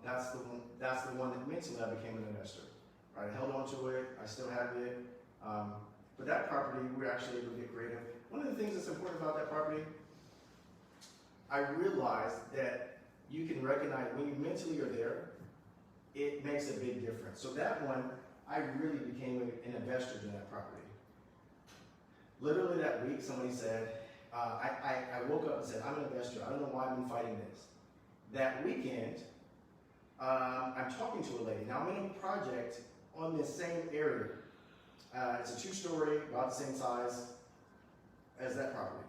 that's the one that mentally I became an investor. Right, I held on to it, I still have it. But that property, we were actually able to get creative. One of the things that's important about that property, I realized that you can recognize when you mentally are there, it makes a big difference. So that one, I really became an investor in that property. Literally that week, somebody said, I woke up and said, I'm an investor. I don't know why I've been fighting this. That weekend, I'm talking to a lady. Now I'm in a project on this same area. It's a 2-story, about the same size as that property.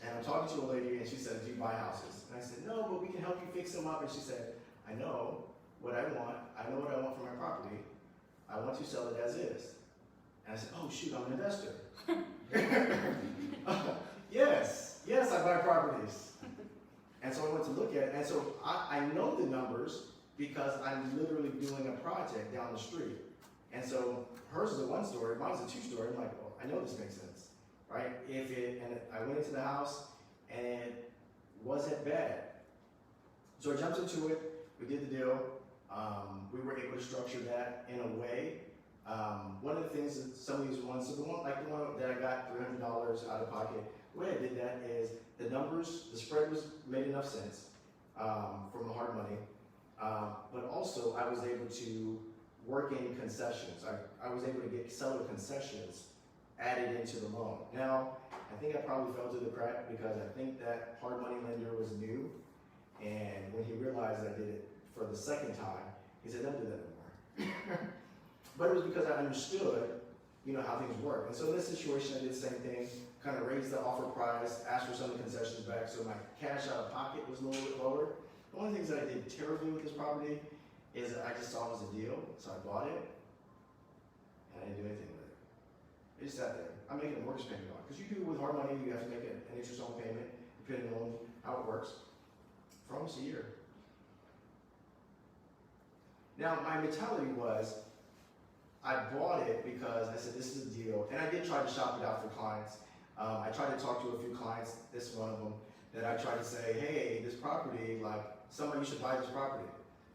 And I'm talking to a lady and she said, do you buy houses? And I said, no, but we can help you fix them up. And she said, I know what I want. I know what I want for my property. I want to sell it as is. And I said, oh shoot, I'm an investor. Yes, I buy properties. And so I went to look at it. And so I know the numbers because I'm literally doing a project down the street. And so hers is a 1-story, mine's a 2-story. I'm like, well, I know this makes sense, right? And I went into the house and it wasn't bad. So I jumped into it, we did the deal. We were able to structure that in a way. One of the things that some of these ones, so the one that I got $300 out of pocket, the way I did that is the numbers, the spread made enough sense from the hard money. But also I was able to work in concessions. I was able to get seller concessions added into the loan. Now, I think I probably fell through the crack because I think that hard money lender was new, and when he realized I did it for the second time, he said, don't do that anymore. But it was because I understood, how things work. And so in this situation, I did the same thing, kind of raised the offer price, asked for some of the concessions back, so my cash out of pocket was a little bit lower. One of the things that I did terribly with this property is that I just saw it as a deal, so I bought it, and I didn't do anything with it. It just sat there. I'm making a mortgage payment on it. Because you do with hard money, you have to make an interest-only payment, depending on how it works, for almost a year. Now, my mentality was, I bought it because I said, this is a deal, and I did try to shop it out for clients. I tried to talk to a few clients, this is one of them, that I tried to say, hey, this property, somebody should buy this property.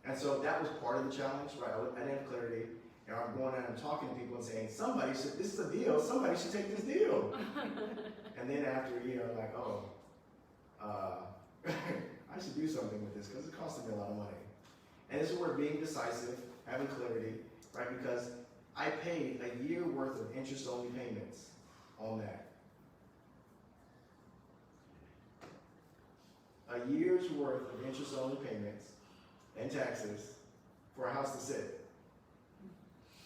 And so that was part of the challenge, right? I didn't have clarity. And I'm going out and talking to people and saying, this is a deal, somebody should take this deal. And then after a year, I'm like, oh, I should do something with this because it's costing me a lot of money. And this is where being decisive, having clarity, right? Because I paid a year worth of interest-only payments on that. A year's worth of interest-only payments and taxes for a house to sit.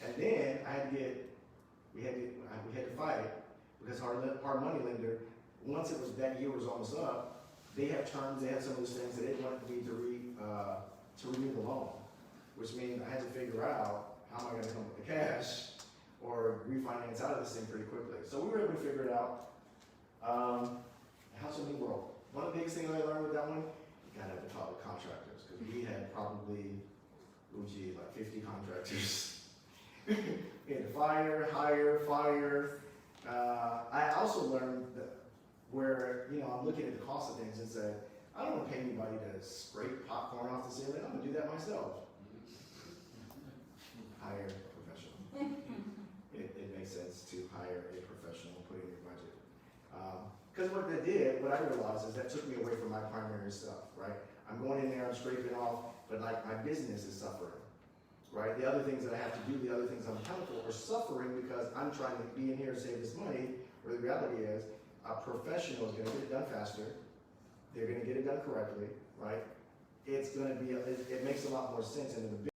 And then we had to fight because our money lender, once that year was almost up, they had terms, they had some of those things that they wanted me to renew the loan, which means I had to figure out how am I gonna come up with the cash or refinance out of this thing pretty quickly. So we were able to figure it out. House of New World. One of the biggest things I learned with that one, you gotta have to talk with contractors, because we had probably, like 50 contractors. We had to fire. I also learned that where, I'm looking at the cost of things and said, I don't want to pay anybody to scrape popcorn off the ceiling. I'm going to do that myself. Hire a professional. It makes sense to hire a professional and put it in your budget. Because what I realized is that took me away from my primary stuff, right? I'm going in there, I'm scraping off, but like my business is suffering, right? The other things that I have to do, the other things I'm accountable for are suffering because I'm trying to be in here and save this money, where the reality is a professional is going to get it done faster. They're going to get it done correctly, right? It makes a lot more sense, and in the